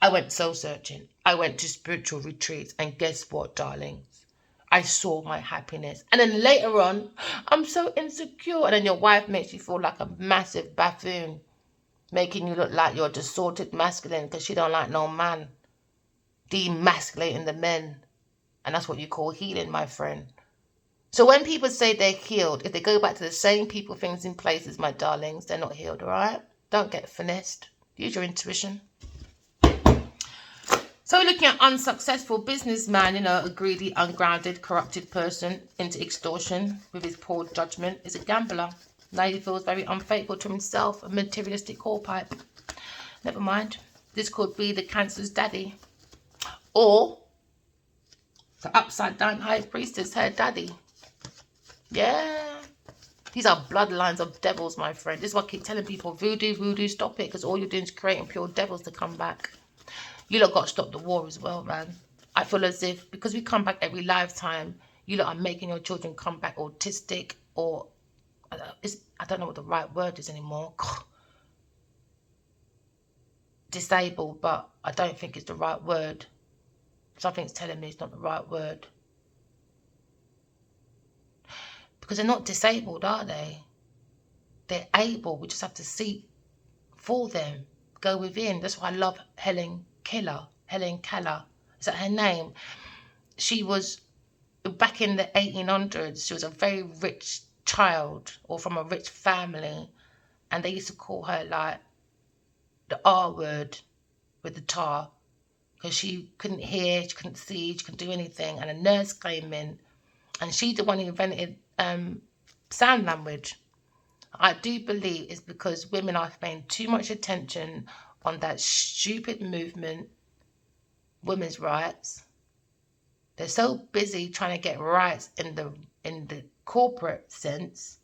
Speaker 1: I went soul searching. I went to spiritual retreats. And guess what, darlings? I saw my happiness. And then later on, I'm so insecure. And then your wife makes you feel like a massive buffoon, making you look like you're a distorted masculine because she don't like no man. Demasculating the men. And that's what you call healing, my friend. So when people say they're healed, if they go back to the same people, things in places, my darlings, they're not healed, all right? Don't get finessed. Use your intuition. So we're looking at unsuccessful businessman, you know, a greedy, ungrounded, corrupted person into extortion with his poor judgment. Is a gambler. Now he feels very unfaithful to himself, a materialistic horpipe. Never mind. This could be the Cancer's daddy. Or the upside down high priestess, her daddy. Yeah. These are bloodlines of devils, my friend. This is what I keep telling people. Voodoo, stop it. Because all you're doing is creating pure devils to come back. You lot got to stop the war as well, man. I feel as if, because we come back every lifetime, you lot are making your children come back autistic or, I don't know what the right word is anymore. Disabled, but I don't think it's the right word. Something's telling me it's not the right word. Because they're not disabled, are they? They're able. We just have to seek for them. Go within. That's why I love Helen Keller. Helen Keller. Is that her name? She was, back in the 1800s, she was a very rich child or from a rich family. And they used to call her like the R word with the tar. Because she couldn't hear, she couldn't see, she couldn't do anything. And a nurse came in. And she's the one who invented sign language. I do believe it's because women are paying too much attention on that stupid movement, women's rights. They're so busy trying to get rights in the corporate sense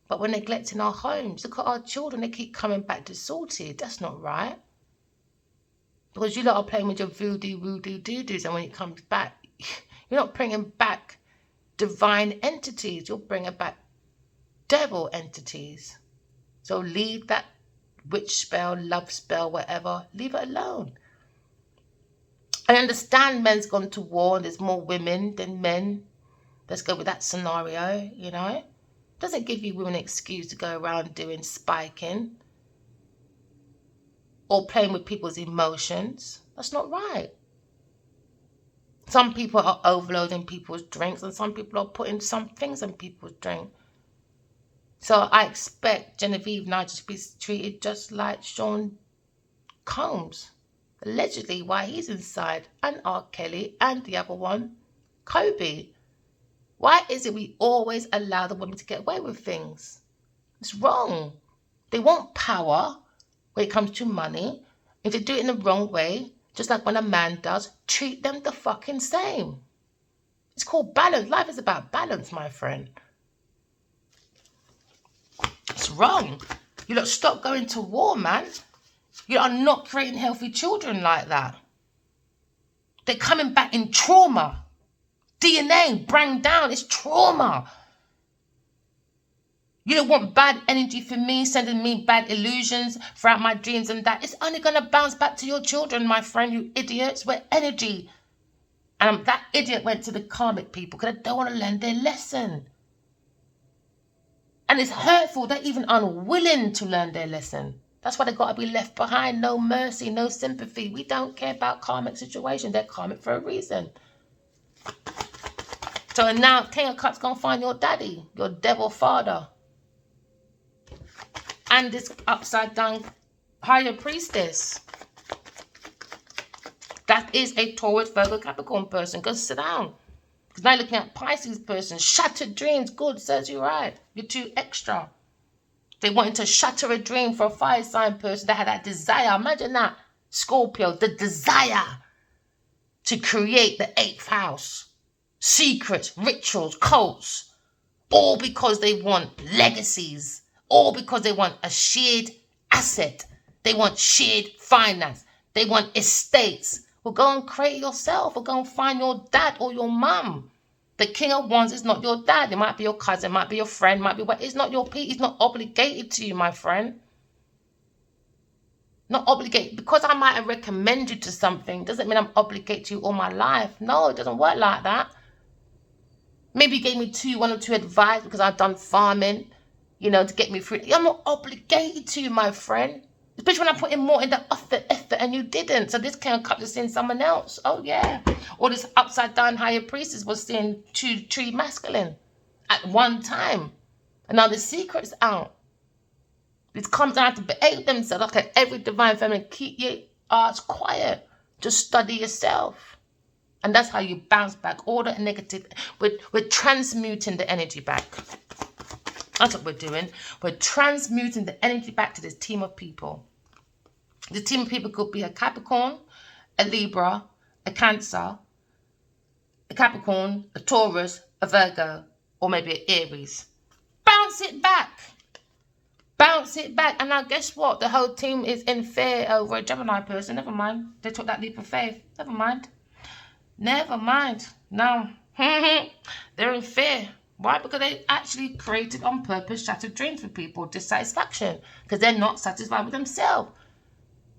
Speaker 1: But we're neglecting our homes. Look at our children. They keep coming back disordered. That's not right. Because you lot are playing with your voodoo, doo-doos. And when it comes back, you're not bringing back divine entities. You're bringing back devil entities. So leave that witch spell, love spell, whatever. Leave it alone. I understand men's gone to war and there's more women than men. Let's go with that scenario, you know. Doesn't give you women an excuse to go around doing spiking or playing with people's emotions. That's not right. Some people are overloading people's drinks and some people are putting some things in people's drink. So I expect Genevieve Nigel to be treated just like Sean Combs. Allegedly, why he's inside, and R. Kelly, and the other one, Kobe. Why is it we always allow the women to get away with things? It's wrong. They want power when it comes to money. If they do it in the wrong way, just like when a man does, treat them the fucking same. It's called balance. Life is about balance, my friend. It's wrong. You lot stop going to war, man. You are not creating healthy children like that. They're coming back in trauma. DNA, bring down, it's trauma. You don't want bad energy for me, sending me bad illusions throughout my dreams and that. It's only going to bounce back to your children, my friend, you idiots. We're energy. And that idiot went to the karmic people because they don't want to learn their lesson. And it's hurtful. They're even unwilling to learn their lesson. That's why they've got to be left behind. No mercy, no sympathy. We don't care about karmic situations. They're karmic for a reason. So now King of Cups going to find your daddy, your devil father. And this upside down higher priestess. That is a Taurus, Virgo, Capricorn person. Go sit down. Because now you're looking at Pisces person. Shattered dreams. Good, serves you right. You're too extra. They wanted to shatter a dream for a fire sign person that had that desire. Imagine that. Scorpio, the desire to create the 8th house. Secrets, rituals, cults. All because they want legacies. All because they want a shared asset. They want shared finance. They want estates. Well, go and create it yourself. Or go and find your dad or your mum. The King of Wands is not your dad. It might be your cousin, might be your friend, might be what. It's not your Pete. He's not obligated to you, my friend. Not obligated. Because I might have recommended you to something doesn't mean I'm obligated to you all my life. No, it doesn't work like that. Maybe you gave me one or two advice because I've done farming, you know, to get me through. I'm not obligated to you, my friend. Especially when I put in more in the effort and you didn't. So this King of Cups is seeing someone else. Oh, yeah. Or this upside down higher priestess was seeing tree masculine at one time. And now the secret's out. It comes down to behave themselves. Okay, every divine feminine, keep your ass quiet. Just study yourself. And that's how you bounce back. All the negative. We're transmuting the energy back. That's what we're doing. We're transmuting the energy back to this team of people. The team of people could be a Capricorn, a Libra, a Cancer, a Capricorn, a Taurus, a Virgo, or maybe an Aries. Bounce it back. Bounce it back. And now guess what? The whole team is in fear over a Gemini person. Never mind. They took that leap of faith. Never mind. Never mind. No. They're in fear. Why? Because they actually created on purpose shattered dreams for people, dissatisfaction, because they're not satisfied with themselves.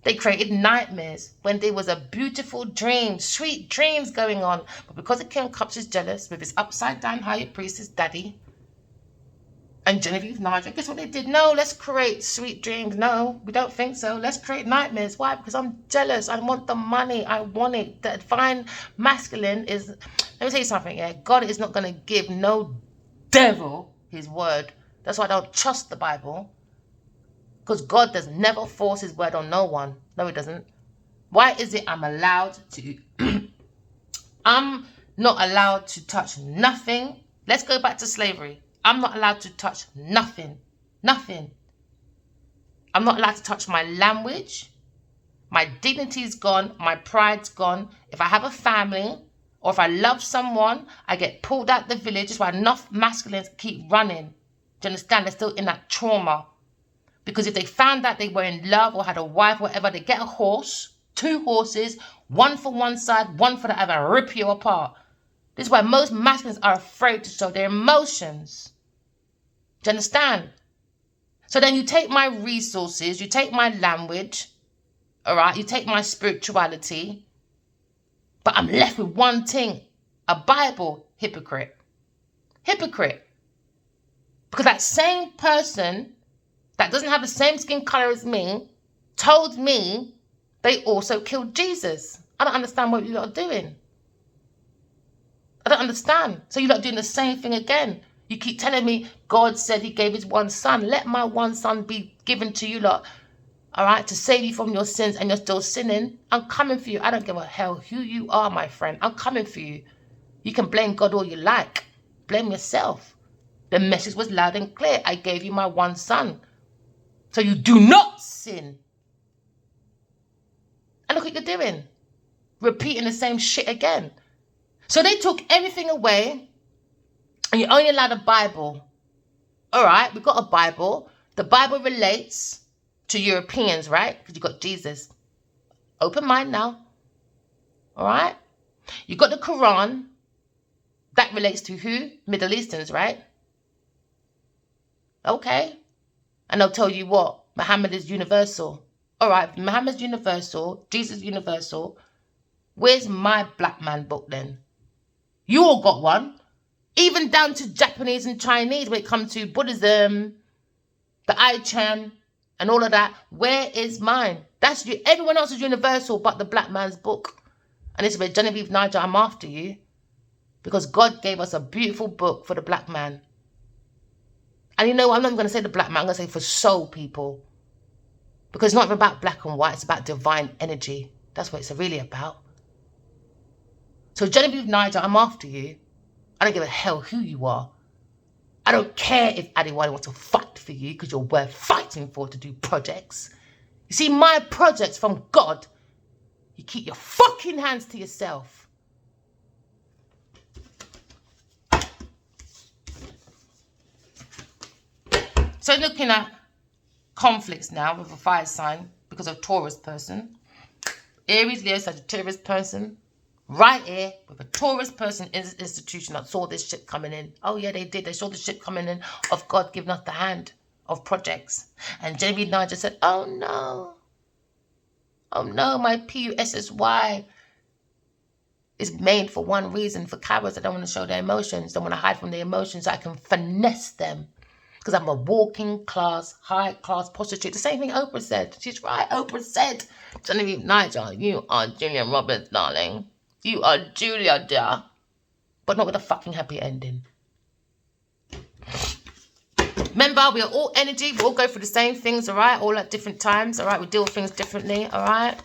Speaker 1: They created nightmares when there was a beautiful dream, sweet dreams going on. But because the King of Cups is jealous with his upside down higher priestess daddy and Genevieve Nigel, guess what they did? No, let's create sweet dreams. No, we don't think so. Let's create nightmares. Why? Because I'm jealous. I want the money. I want it. The divine masculine is... Let me tell you something, yeah? God is not going to give no devil his word. That's why I don't trust the Bible. Because God does never force his word on no one. No, he doesn't. Why is it I'm allowed to... I'm not allowed to touch nothing. Let's go back to slavery. I'm not allowed to touch nothing. Nothing. I'm not allowed to touch my language. My dignity's gone. My pride's gone. If I have a family or if I love someone, I get pulled out the village. That's why enough masculines keep running. Do you understand? They're still in that trauma. Because if they found out they were in love or had a wife, whatever, they get a horse, 2 horses, one for one side, one for the other, rip you apart. This is why most masculines are afraid to show their emotions. Do you understand? So then you take my resources, you take my language, all right? You take my spirituality, but I'm left with one thing, a Bible. Hypocrite. Hypocrite. Because that same person that doesn't have the same skin color as me told me they also killed Jesus. I don't understand what you lot are doing. I don't understand. So you lot are doing the same thing again. You keep telling me God said he gave his one son. Let my one son be given to you lot, all right, to save you from your sins, and you're still sinning. I'm coming for you. I don't give a hell who you are, my friend. I'm coming for you. You can blame God all you like. Blame yourself. The message was loud and clear. I gave you my one son. So you do not sin. And look what you're doing. Repeating the same shit again. So they took everything away, and you only allowed a Bible. All right, we've got a Bible. The Bible relates to Europeans, right? Because you got Jesus. Open mind now. All right? You got the Quran. That relates to who? Middle Easterns, right? Okay. And they'll tell you what? Muhammad is universal. All right, Muhammad's universal. Jesus universal. Where's my black man book then? You all got one. Even down to Japanese and Chinese when it comes to Buddhism, the I Ching, and all of that. Where is mine? That's you. Everyone else is universal but the black man's book. And this is where Genevieve Niger, I'm after you. Because God gave us a beautiful book for the black man. And you know what? I'm not even going to say the black man. I'm going to say for soul people. Because it's not even about black and white. It's about divine energy. That's what it's really about. So Genevieve Niger, I'm after you. I don't give a hell who you are. I don't care if Adewale wants to fight for you because you're worth fighting for to do projects. You see, my projects from God, you keep your fucking hands to yourself. So looking at conflicts now with a fire sign because of Taurus person. Aries, Leo, Sagittarius person. Right here with a Taurus person in this institution that saw this shit coming in. Oh yeah, they did. They saw the shit coming in of God giving us the hand of projects. And Genevieve Niger said, oh no. Oh no, my PUSSY is made for one reason, for cowards that don't want to show their emotions, don't want to hide from their emotions, so I can finesse them. Because I'm a walking class, high class prostitute. The same thing Oprah said. She's right. Oprah said, Genevieve Niger, you are Julia Roberts, darling. You are Julia, dear. But not with a fucking happy ending. Remember, we are all energy. We all go through the same things, all right? All at different times, all right? We deal with things differently, all right?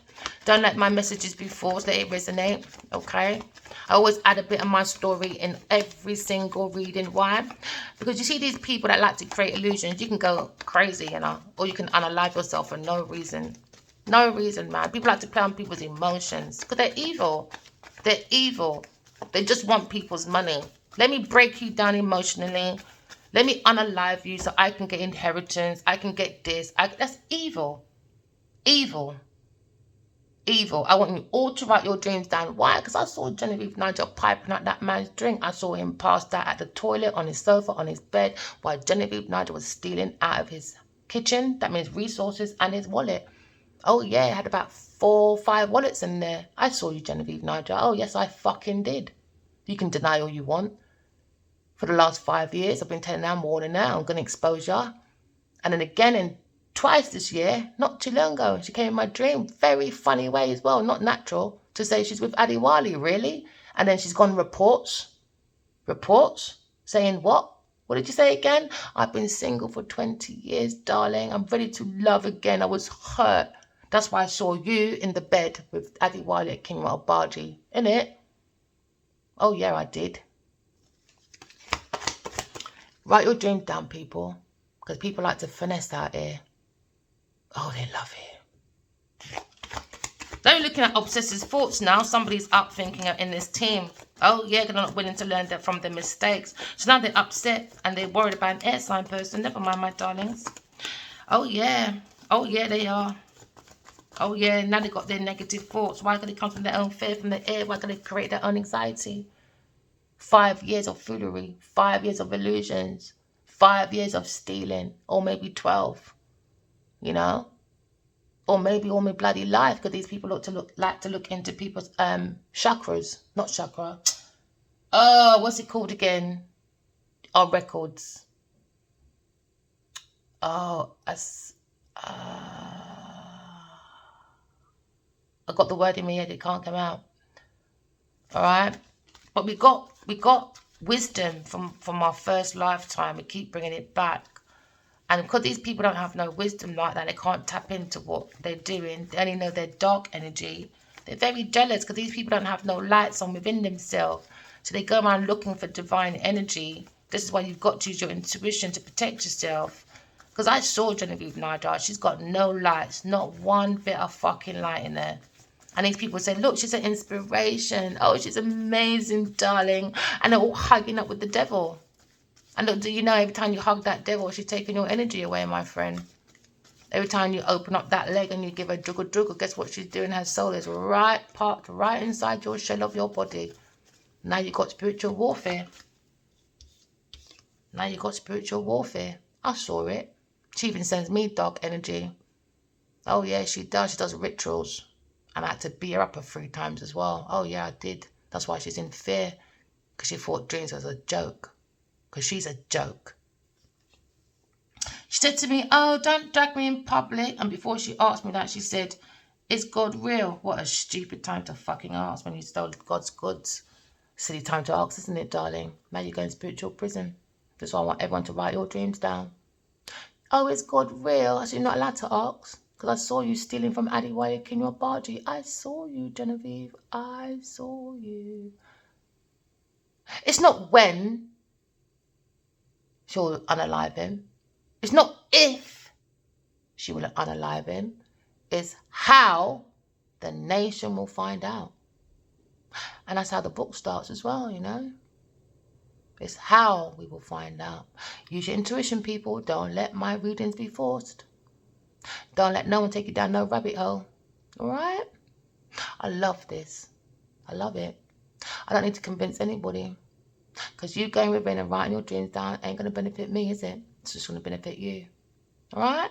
Speaker 1: Don't let my messages be false. Let it resonate, okay? I always add a bit of my story in every single reading. Why? Because you see these people that like to create illusions. You can go crazy, you know, or you can unalive yourself for no reason. No reason, man. People like to play on people's emotions because they're evil. They're evil. They just want people's money. Let me break you down emotionally. Let me unalive you so I can get inheritance. I can get this. That's evil. Evil. Evil. I want you all to write your dreams down. Why? Because I saw Genevieve Niger piping out that man's drink. I saw him passed out at the toilet, on his sofa, on his bed, while Genevieve Niger was stealing out of his kitchen. That means resources and his wallet. Oh yeah, it had about 4 or 5 wallets in there. I saw you, Genevieve Niger. Oh yes, I fucking did. You can deny all you want. For the last 5 years, I've been telling her more than that. I'm going to expose you. And then again, and twice this year, not too long ago, she came in my dream. Very funny way as well, not natural, to say she's with Adewale, really? And then she's gone reports. Reports? Saying what? What did you say again? I've been single for 20 years, darling. I'm ready to love again. I was hurt. That's why I saw you in the bed with Adewale at King Malbaji. Innit? Oh, yeah, I did. Write your dreams down, people. Because people like to finesse out here. Oh, they love it. Now we're looking at obsessive thoughts now. Somebody's up thinking in this team. Oh, yeah, they're not willing to learn that from their mistakes. So now they're upset and they're worried about an air sign person. Never mind, my darlings. Oh, yeah. Oh, yeah, they are. Oh, yeah, now they got their negative thoughts. Why can they come from their own fear, from the air? Why can they create their own anxiety? 5 years of foolery. 5 years of illusions. 5 years of stealing. Or maybe 12. You know? Or maybe all my bloody life, because these people like to look into people's chakras. Not chakra. Oh, what's it called again? Our records. Oh, I got the word in my head, it can't come out. Alright? But we got wisdom from our first lifetime. We keep bringing it back. And because these people don't have no wisdom like that, they can't tap into what they're doing. They only know their dark energy. They're very jealous because these people don't have no lights on within themselves. So they go around looking for divine energy. This is why you've got to use your intuition to protect yourself. Because I saw Genevieve Naidu. She's got no lights. Not one bit of fucking light in there. And these people say, look, she's an inspiration. Oh, she's amazing, darling. And they're all hugging up with the devil. And look, do you know, every time you hug that devil, she's taking your energy away, my friend. Every time you open up that leg and you give her druggle druggle, guess what she's doing? Her soul is parked right inside your shell of your body. Now you got spiritual warfare. Now you got spiritual warfare. I saw it. She even sends me dark energy. Oh, yeah, she does. She does rituals. And I had to beat her up 3 times as well. Oh, yeah, I did. That's why she's in fear. Because she thought dreams was a joke. Because she's a joke. She said to me, oh, don't drag me in public. And before she asked me that, she said, is God real? What a stupid time to fucking ask when you stole God's goods. Silly time to ask, isn't it, darling? Now you're going to spiritual prison. That's why I want everyone to write your dreams down. Oh, is God real? I said, you're not allowed to ask. Because I saw you stealing from Adiwayak in your body. I saw you, Genevieve. I saw you. It's not when she'll unalive him. It's not if she will unalive him. It's how the nation will find out. And that's how the book starts as well, you know. It's how we will find out. Use your intuition, people. Don't let my readings be forced. Don't let no one take you down no rabbit hole. All right? I love this. I love it. I don't need to convince anybody. Because you going within and writing your dreams down ain't going to benefit me, is it? It's just going to benefit you. All right?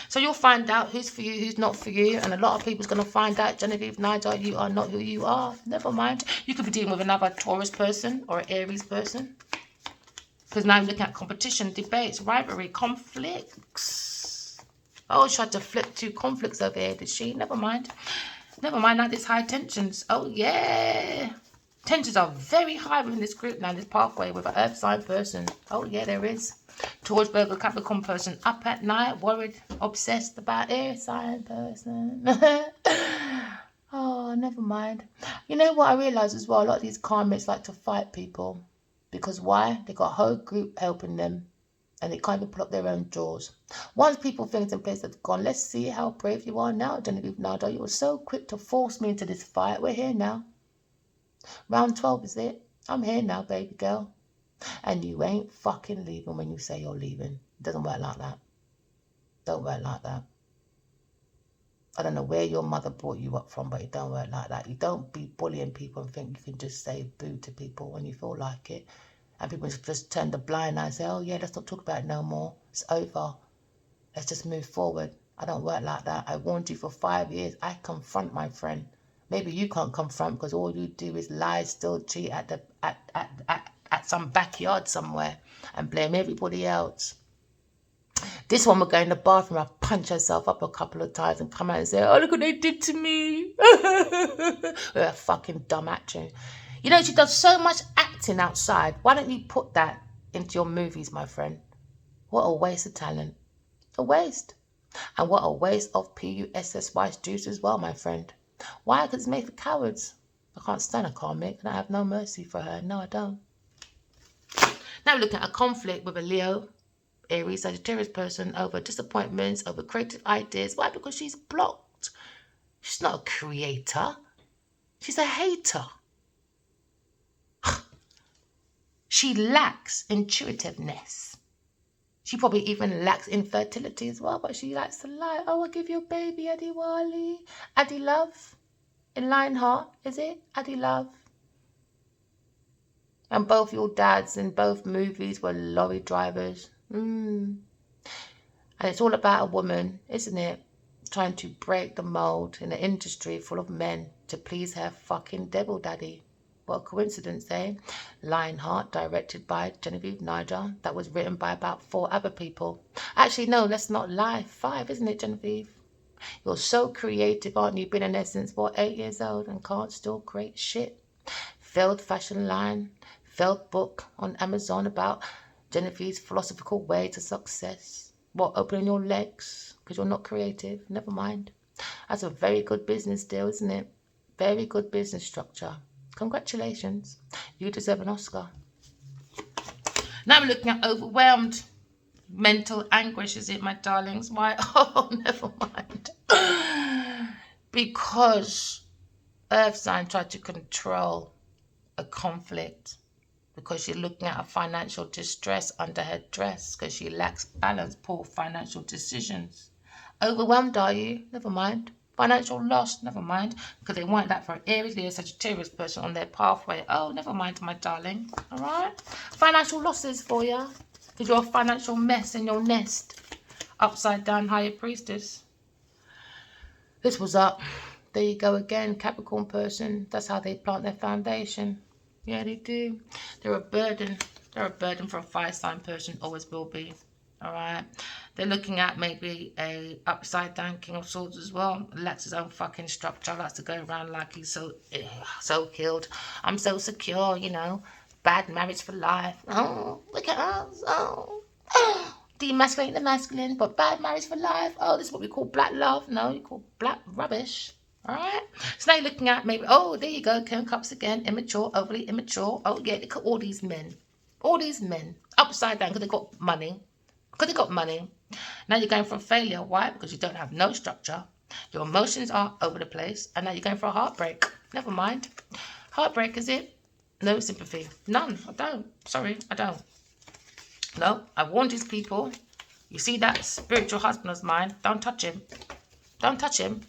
Speaker 1: So you'll find out who's for you, who's not for you. And a lot of people's going to find out, Genevieve Naidu, you are not who you are. Never mind. You could be dealing with another Taurus person or an Aries person. Because now you're looking at competition, debates, rivalry, conflicts. Oh, she tried to flip 2 conflicts over here, did she? Never mind. Never mind, now there's high tensions. Oh, yeah. Tensions are very high within this group now, this pathway with an earth sign person. Oh, yeah, there is. Taurus, Virgo, Capricorn person. Up at night, worried, obsessed about air sign person. Oh, never mind. You know what I realise as well? A lot of these karmics like to fight people. Because why? They got a whole group helping them. And they can't even put up their own jaws. Once people, things in place have gone, let's see how brave you are now, Genevieve Naidu. You were so quick to force me into this fight. We're here now. Round 12 is it? I'm here now, baby girl. And you ain't fucking leaving when you say you're leaving. It doesn't work like that. Don't work like that. I don't know where your mother brought you up from, but it don't work like that. You don't be bullying people and think you can just say boo to people when you feel like it. And people just turn the blind eye and say, oh yeah, let's not talk about it no more. It's over. Let's just move forward. I don't work like that. I warned you for 5 years. I confront, my friend. Maybe you can't confront because all you do is lie, still cheat at some backyard somewhere and blame everybody else. This one would go in the bathroom and punch herself up a couple of times and come out and say, oh, look what they did to me. With a fucking dumb action. You know, she does so much acting outside. Why don't you put that into your movies, my friend? What a waste of talent. A waste. And what a waste of PUSSY juice as well, my friend. Why? Because it's made for cowards. I can't stand a karmic and I have no mercy for her. No, I don't. Now we're looking at a conflict with a Leo, Aries, Sagittarius person over disappointments, over creative ideas. Why? Because she's blocked. She's not a creator. She's a hater. She lacks intuitiveness. She probably even lacks infertility as well, but she likes to lie. Oh, I'll give you a baby, Addie Wally. Addie Love. In Lionheart, is it? Addie Love. And both your dads in both movies were lorry drivers. And it's all about a woman, isn't it? Trying to break the mold in an industry full of men to please her fucking devil daddy. What a coincidence, eh? Lionheart, directed by Genevieve Nigel. That was written by about 4 other people. Actually, no, let's not lie. 5, isn't it, Genevieve? You're so creative, aren't you? Been in there since, 8 years old and can't still create shit. Failed fashion line, failed book on Amazon about Genevieve's philosophical way to success. What, opening your legs because you're not creative? Never mind. That's a very good business deal, isn't it? Very good business structure. Congratulations. You deserve an Oscar. Now we're looking at overwhelmed. Mental anguish, is it, my darlings? Why? Oh, never mind. Because Earth sign tried to control a conflict. Because she's looking at a financial distress under her dress. Because she lacks balance, poor financial decisions. Overwhelmed, are you? Never mind. Financial loss, never mind, because they want that for an Aries, Leo, Sagittarius person on their pathway. Oh, never mind, my darling. All right? Financial losses for you, because you're a financial mess in your nest. Upside down, higher priestess. This was up. There you go again, Capricorn person. That's how they plant their foundation. Yeah, they do. They're a burden. They're a burden for a fire sign person, always will be. All right, they're looking at maybe a upside down King of Swords as well. Lacks his own fucking structure. Likes to go around like he's so killed. I'm so secure, you know. Bad marriage for life. Oh, look at us. Oh, demasculate the masculine, but bad marriage for life. Oh, this is what we call black love. No, you call black rubbish. All right. So now you're looking at maybe. Oh, there you go. King of Cups again. Immature, overly immature. Oh yeah, look at all these men. All these men upside down because they got money. Because they got money. Now you're going for a failure. Why? Because you don't have no structure. Your emotions are over the place. And now you're going for a heartbreak. Never mind. Heartbreak, is it? No sympathy. None. I don't. Sorry, I don't. No, I warned these people. You see that spiritual husband of mine? Don't touch him. Don't touch him.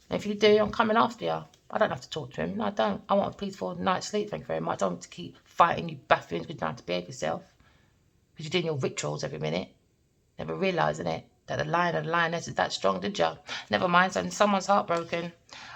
Speaker 1: And if you do, I'm coming after you. I don't have to talk to him. No, I don't. I want a peaceful night's sleep. Thank you very much. I don't want to keep fighting you buffoons because you don't have to behave yourself. Because you're doing your rituals every minute. Never realising it. That the lion and the lioness is that strong, did you? Never mind, so someone's heartbroken.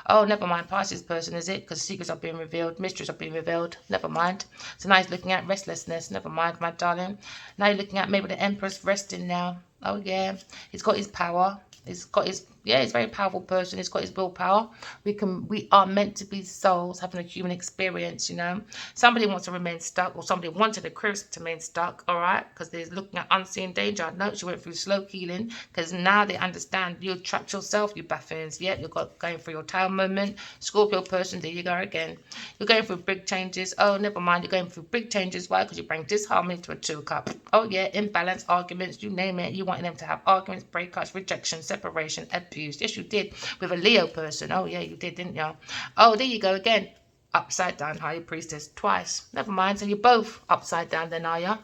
Speaker 1: Oh, never mind, Pisces person, is it? Because secrets are being revealed, mysteries are being revealed. Never mind. So now he's looking at restlessness. Never mind, my darling. Now you're looking at maybe the Empress resting now. Oh, yeah. He's got his power. He's got his, yeah, he's a very powerful person. He's got his willpower. We are meant to be souls having a human experience, you know. Somebody wants to remain stuck, or somebody wanted Aquarius to remain stuck, all right, because they're looking at unseen danger. No, she went through slow healing, because now they understand you trapped yourself, you buffoons. Yeah, you're going through your tower moment. Scorpio person, there you go again. You're going through big changes. Oh, never mind, you're going through big changes. Why? Because you bring disharmony to a 2 cup. Oh, yeah, imbalance, arguments, you name it. You want them to have arguments, breakups, rejection, separation, abuse. Yes, you did with a Leo person. Oh, yeah, you did, didn't you? Oh, there you go again. Upside down, higher priestess, twice. Never mind. So you're both upside down then, are you?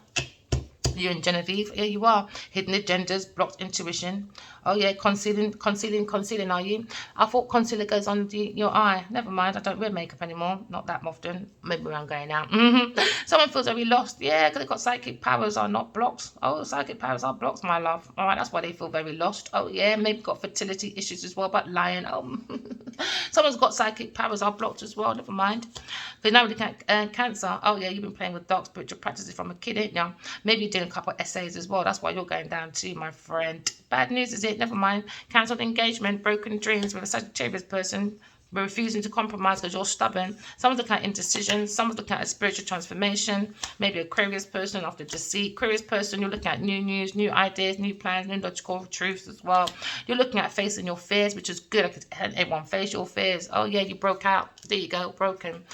Speaker 1: You and Genevieve, here you are. Hidden agendas, blocked intuition. Oh yeah, concealing, are you? I thought concealer goes under your eye. Never mind, I don't wear makeup anymore. Not that often. Maybe when I'm going out. Someone feels very lost. Yeah, because they've got psychic powers are not blocked. Oh, psychic powers are blocked, my love. All right, that's why they feel very lost. Oh yeah, maybe got fertility issues as well, but lying. Oh, someone's got psychic powers are blocked as well. Never mind. But now we looking at Cancer. Oh yeah, you've been playing with dark spiritual practices from a kid, ain't you? Maybe you're doing a couple of essays as well. That's why you're going down too, my friend. Bad news, is it? Never mind. Cancelled engagement, broken dreams with a Sagittarius person. We're refusing to compromise because you're stubborn. Someone's looking at indecision. Someone's looking at a spiritual transformation. Maybe a Aquarius person after deceit. Aquarius person, you're looking at new news, new ideas, new plans, new logical truths as well. You're looking at facing your fears, which is good. I could help everyone face your fears. Oh, yeah, you broke out. There you go, broken.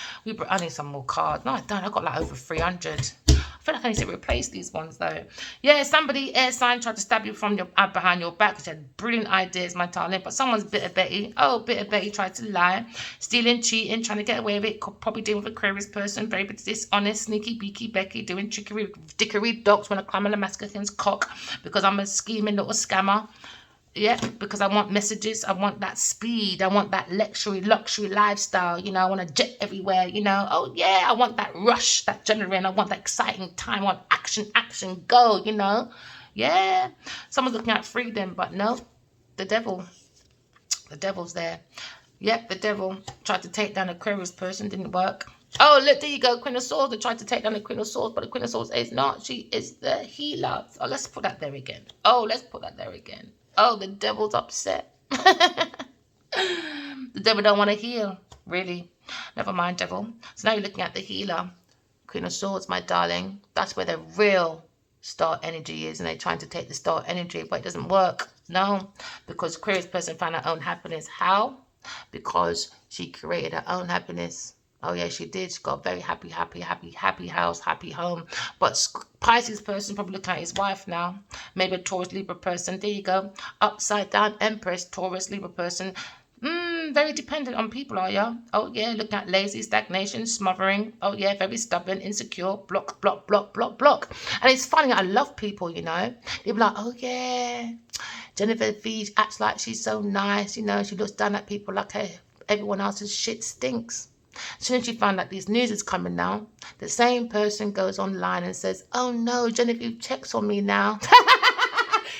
Speaker 1: I need some more cards. No, I don't. I've got like over 300. I feel like I need to replace these ones though. Yeah, somebody, air sign, tried to stab you from your behind your back. She had brilliant ideas, my darling. But someone's Bitter Betty. Oh, Bitter Betty tried to lie, stealing, cheating, trying to get away with it. Probably dealing with Aquarius person, very dishonest, sneaky, beaky Becky, doing trickery, dickery, dogs when I climb on the masculine's cock because I'm a scheming little scammer. Yeah, because I want messages. I want that speed. I want that luxury lifestyle. You know, I want to jet everywhere. You know, oh yeah, I want that rush, that adrenaline. I want that exciting time. I want action, go. You know, yeah. Someone's looking at freedom, but no, the devil's there. Yep, the devil tried to take down Aquarius person, didn't work. Oh, look, there you go, Queen of Swords. They tried to take down the Queen of Swords, but the Queen of Swords is not. She is the healer. Oh, let's put that there again. Oh, the devil's upset. The devil don't want to heal, really. Never mind, devil. So now you're looking at the healer. Queen of Swords, my darling. That's where the real star energy is, and they're trying to take the star energy, but it doesn't work. No, because Aquarius person found her own happiness. How? Because she created her own happiness. Oh yeah, she did. She got a very happy house, happy home. But Pisces person probably looking at his wife now. Maybe a Taurus Libra person. There you go. Upside down Empress, Taurus Libra person. Very dependent on people, are you? Oh yeah, looking at lazy, stagnation, smothering. Oh yeah, very stubborn, insecure, block. And it's funny, I love people, you know. They'll be like, oh yeah, Jennifer V acts like she's so nice, you know. She looks down at people like, hey, everyone else's shit stinks. As soon as she found out these news is coming now, the same person goes online and says, oh no, Genevieve checks on me now.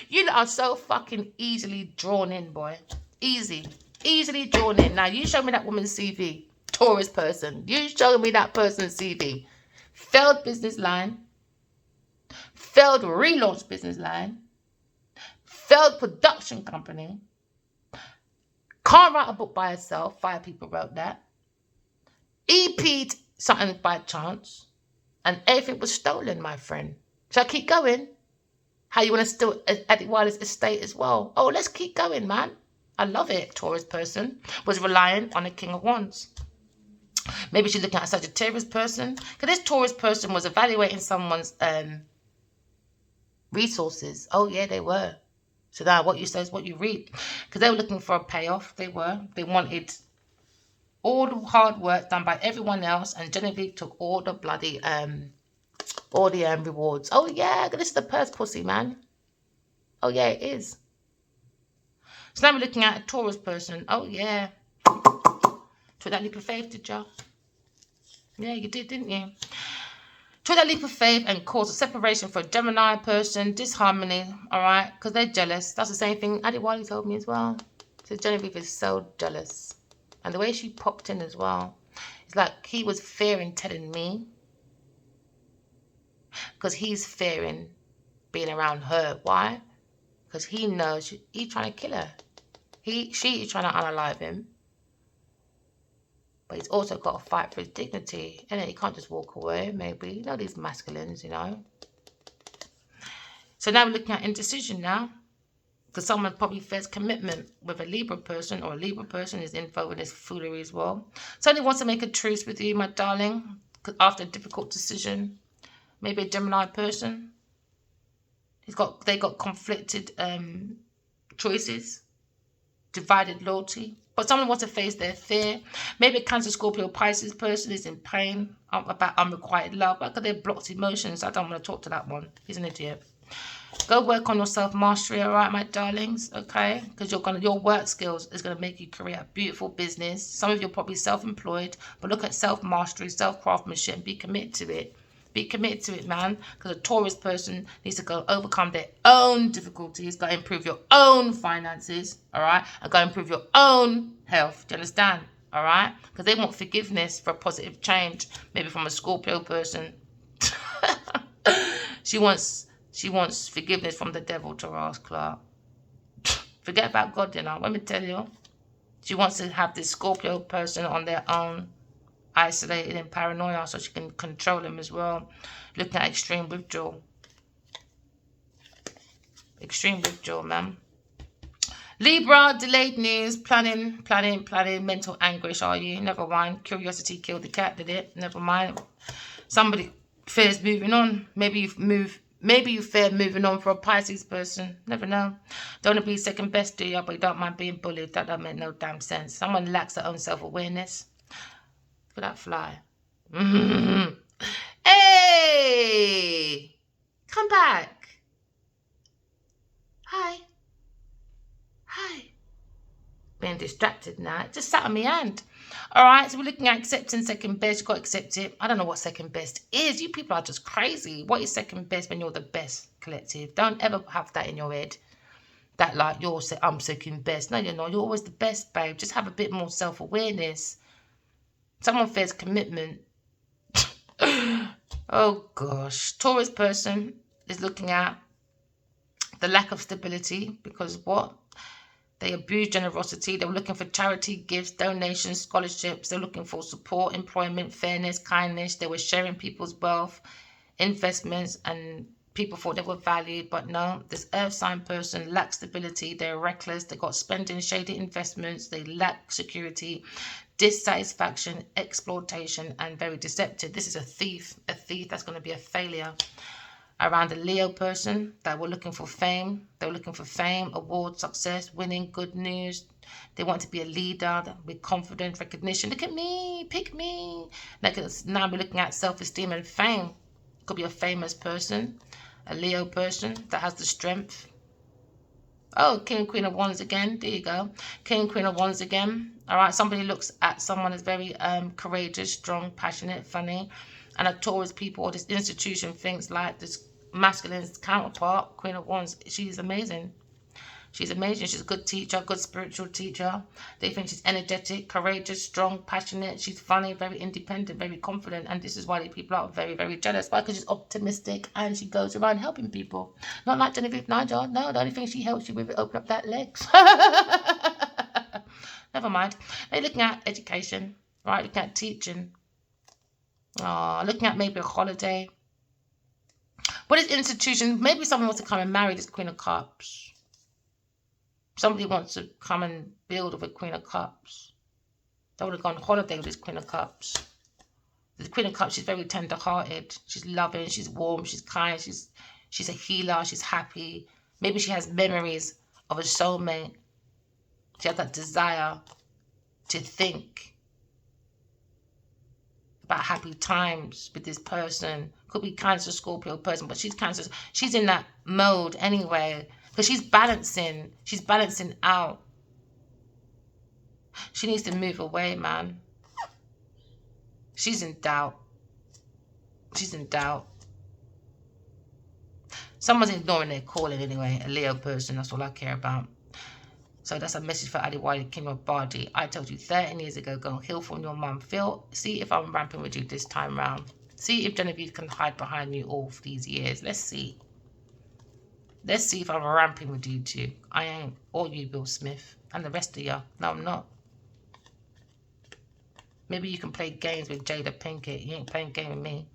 Speaker 1: You are so fucking easily drawn in, boy. Easily drawn in. Now, you show me that woman's CV. Taurus person. You show me that person's CV. Failed business line. Failed relaunch business line. Failed production company. Can't write a book by herself. 5 people wrote that. EP'd something by chance. And everything was stolen, my friend. Shall I keep going? How you want to steal Eddie Wiley's estate as well? Oh, let's keep going, man. I love it. Taurus person was reliant on the King of Wands. Maybe she's looking at a Sagittarius person. Because this Taurus person was evaluating someone's resources. Oh, yeah, they were. So now what you say is what you reap. Because they were looking for a payoff. They were. They wanted all the hard work done by everyone else. And Genevieve took all the bloody, rewards. Oh, yeah, this is the purse pussy, man. Oh, yeah, it is. So now we're looking at a Taurus person. Oh, yeah. Took that leap of faith, did you? Yeah, you did, didn't you? Took that leap of faith and caused a separation for a Gemini person, disharmony, all right? Because they're jealous. That's the same thing Adi Wiley told me as well. So Genevieve is so jealous. And the way she popped in as well. It's like he was fearing telling me. Because he's fearing being around her. Why? Because he knows he's trying to kill her. She is trying to unalive him. But he's also got to fight for his dignity. And he can't just walk away, maybe. You know these masculines, you know. So now we're looking at indecision now. Because someone probably fears commitment with a Libra person. Or a Libra person is involved in this foolery as well. Somebody wants to make a truce with you, my darling. After a difficult decision. Maybe a Gemini person. They got conflicted choices. Divided loyalty. But someone wants to face their fear. Maybe a Cancer, Scorpio, Pisces person is in pain about unrequited love. Because they've blocked emotions. I don't want to talk to that one. He's an idiot. Go work on your self-mastery, all right, my darlings, okay? Because your work skills is going to make you create a beautiful business. Some of you are probably self-employed. But look at self-mastery, self-craftsmanship, and be committed to it. Be committed to it, man. Because a Taurus person needs to go overcome their own difficulties. Got to improve your own finances, all right? And got to improve your own health. Do you understand? All right? Because they want forgiveness for a positive change. Maybe from a Scorpio person. She wants forgiveness from the devil, Taurus Clark. Forget about God, you know. Let me tell you. She wants to have this Scorpio person on their own. Isolated and paranoia, so she can control him as well. Looking at extreme withdrawal. Extreme withdrawal, man. Libra, delayed news, planning, mental anguish, are you? Never mind. Curiosity killed the cat, did it? Never mind. Somebody Fears moving on. Maybe you fear moving on for a Pisces person. Never know. Don't want to be second best, do you? But you don't mind being bullied. That don't make no damn sense. Someone lacks their own self-awareness. Look at that fly. Hey! Come back. Hi. Being distracted now. It just sat on my hand. All right, so we're looking at accepting second best. You've got to accept it. I don't know what second best is. You people are just crazy. What is second best when you're the best collective? Don't ever have that in your head. That like I'm second best. No, you're not. You're always the best, babe. Just have a bit more self-awareness. Someone fears commitment. Oh, gosh. Taurus person is looking at the lack of stability because what? They abuse generosity. They were looking for charity, gifts, donations, scholarships. They're looking for support, employment, fairness, kindness. They were sharing people's wealth, investments, and people thought they were valued. But no, this earth sign person lacks stability. They're reckless. They got spending, shady investments. They lack security, dissatisfaction, exploitation, and very deceptive. This is a thief that's going to be a failure. Around a Leo person that were looking for fame. They were looking for fame, awards, success, winning, good news. They want to be a leader with confidence, recognition. Look at me, pick me. Now we're looking at self-esteem and fame. Could be a famous person, a Leo person that has the strength. Oh, King and Queen of Wands again. There you go. King and Queen of Wands again. All right, somebody looks at someone as very courageous, strong, passionate, funny. And a Taurus people or this institution thinks like this masculine's counterpart, Queen of Wands. She's amazing. She's amazing. She's a good teacher, good spiritual teacher. They think she's energetic, courageous, strong, passionate. She's funny, very independent, very confident. And this is why the people are very, very jealous. Why? Because she's optimistic and she goes around helping people. Not like Genevieve Nigel. No, the only thing she helps you with is open up that legs. Never mind. They're looking at education, right? Looking at teaching. Looking at maybe a holiday. What is institution? Maybe someone wants to come and marry this Queen of Cups. Somebody wants to come and build with a Queen of Cups. They would have gone on holiday with this Queen of Cups. The Queen of Cups, she's very tender-hearted. She's loving, she's warm, she's kind, she's a healer, she's happy. Maybe she has memories of a soulmate. She has that desire to think about happy times with this person. Could be Cancer, Scorpio person, but she's Cancer. She's in that mode anyway because she's balancing. She's balancing out. She needs to move away, man. She's in doubt. She's in doubt. Someone's ignoring their calling anyway. A Leo person, that's all I care about. So that's a message for Adewale King of Bardi. I told you 13 years ago, go heal from your mum. See if I'm ramping with you this time round. See if Genevieve can hide behind you all these years. Let's see. Let's see if I'm ramping with you too. I ain't. Or you, Will Smith. And the rest of you. No, I'm not. Maybe you can play games with Jada Pinkett. You ain't playing game with me.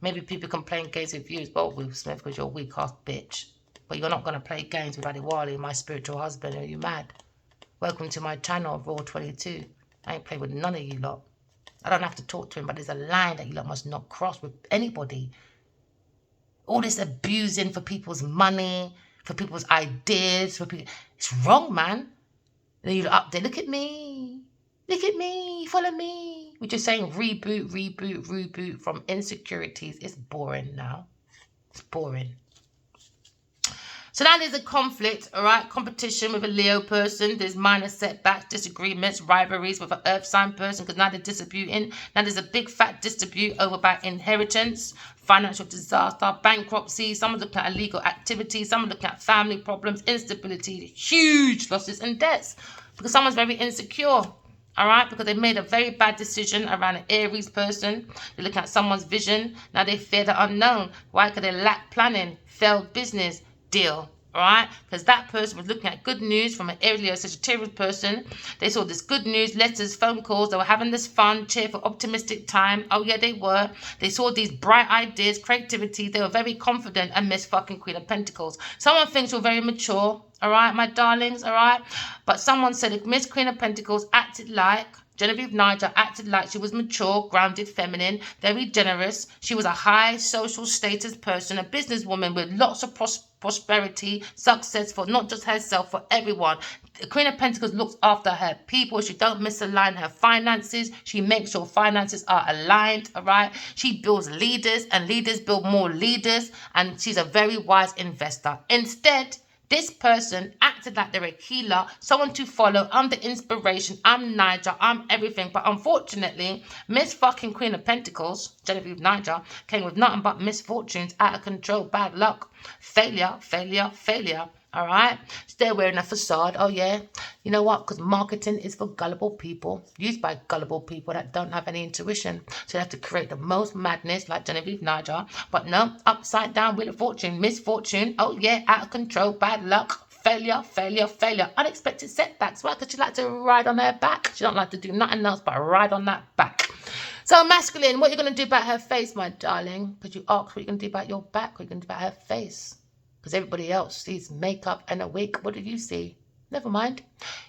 Speaker 1: Maybe people can play games with you as well, Will Smith, because you're a weak-ass bitch. But you're not going to play games with Adewale, my spiritual husband. Are you mad? Welcome to my channel, Raw 22. I ain't playing with none of you lot. I don't have to talk to him, but there's a line that you lot must not cross with anybody. All this abusing for people's money, for people's ideas, for people. It's wrong, man. And then you look up there, look at me. Look at me, follow me. We're just saying reboot from insecurities. It's boring now. It's boring. So now there's a conflict, all right? Competition with a Leo person. There's minor setbacks, disagreements, rivalries with an earth sign person because now they're disputing. Now there's a big fat dispute over about inheritance, financial disaster, bankruptcy. Someone's looking at illegal activity. Someone's looking at family problems, instability, huge losses and debts because someone's very insecure. All right, because they made a very bad decision around an Aries person. They're looking at someone's vision. Now they fear the unknown. Why? Because they lack planning, failed business, deal. All right, because that person was looking at good news from an Aries Sagittarius person. They saw this good news, letters, phone calls. They were having this fun, cheerful, optimistic time. Oh yeah, they were. They saw these bright ideas, creativity. They were very confident and Miss fucking Queen of Pentacles. Someone thinks you're very mature. All right, my darlings. All right, but someone said if Miss Queen of Pentacles acted like Genevieve Nigel acted like she was mature, grounded, feminine, very generous. She was a high social status person, a businesswoman with lots of prosperity, success for not just herself, for everyone. The Queen of Pentacles looks after her people. She don't misalign her finances. She makes sure finances are aligned, all right? She builds leaders, and leaders build more leaders, and she's a very wise investor. Instead, this person acted like they're a healer, someone to follow. I'm the inspiration. I'm Nigel. I'm everything. But unfortunately, Miss fucking Queen of Pentacles, Genevieve Nigel, came with nothing but misfortunes, out of control, bad luck, failure, failure, failure. All right, they're wearing a facade. Oh yeah, you know what? Because marketing is for gullible people, used by gullible people that don't have any intuition. So they have to create the most madness, like Genevieve Nigel. But no, upside down, wheel of fortune, misfortune. Oh yeah, out of control, bad luck, failure, failure, failure, unexpected setbacks. Why? Because she like to ride on her back. She don't like to do nothing else but ride on that back. So masculine, what are you going to do about her face, my darling? Because you asked what you're going to do about your back, what are you going to do about her face? Because everybody else sees makeup and a wig. What do you see? Never mind.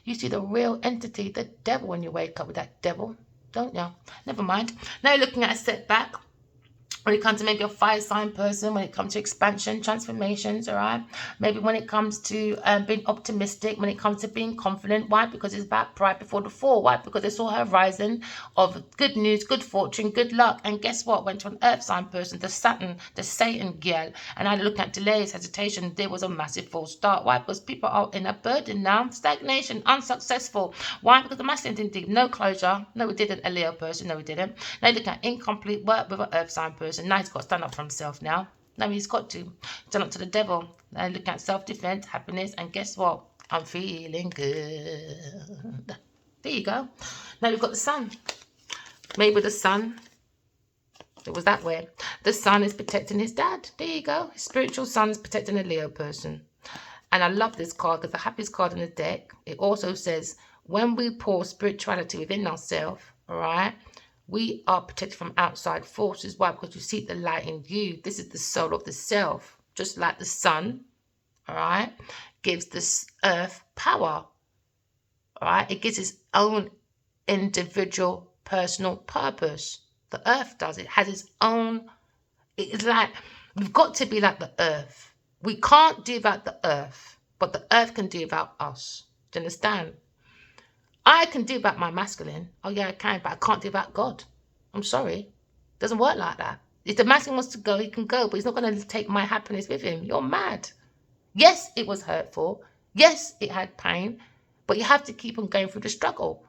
Speaker 1: You see the real entity, the devil, when you wake up with that devil, don't you? Never mind. Now you're looking at a setback. When it comes to maybe a fire sign person, when it comes to expansion, transformations, all right? Maybe when it comes to being optimistic, when it comes to being confident. Why? Because it's about pride before the fall. Why? Because they saw her horizon of good news, good fortune, good luck. And guess what? Went to an earth sign person, the Saturn, the Satan girl. And I look at delays, hesitation. There was a massive false start. Why? Because people are in a burden now. Stagnation, unsuccessful. Why? Because the masculine didn't do no closure. No, we didn't. A Leo person. No, we didn't. Now you look at incomplete work with an earth sign person. Now he's got to stand up for himself now. No, he's got to stand up to the devil. Now look at self-defense, happiness, and guess what? I'm feeling good. There you go. Now we've got the sun. Maybe the sun, it was that way. The sun is protecting his dad. There you go. His spiritual son is protecting a Leo person. And I love this card because the happiest card in the deck. It also says, when we pour spirituality within ourselves, all right, we are protected from outside forces. Why? Because you see the light in you. This is the soul of the self. Just like the sun, all right, gives this earth power. All right, it gives its own individual personal purpose. The earth does. It has its own. It's like, we've got to be like the earth. We can't do without the earth, but the earth can do without us. Do you understand? I can do about my masculine. Oh, yeah, I can, but I can't do about God. I'm sorry. It doesn't work like that. If the masculine wants to go, he can go, but he's not going to take my happiness with him. You're mad. Yes, it was hurtful. Yes, it had pain, but you have to keep on going through the struggle.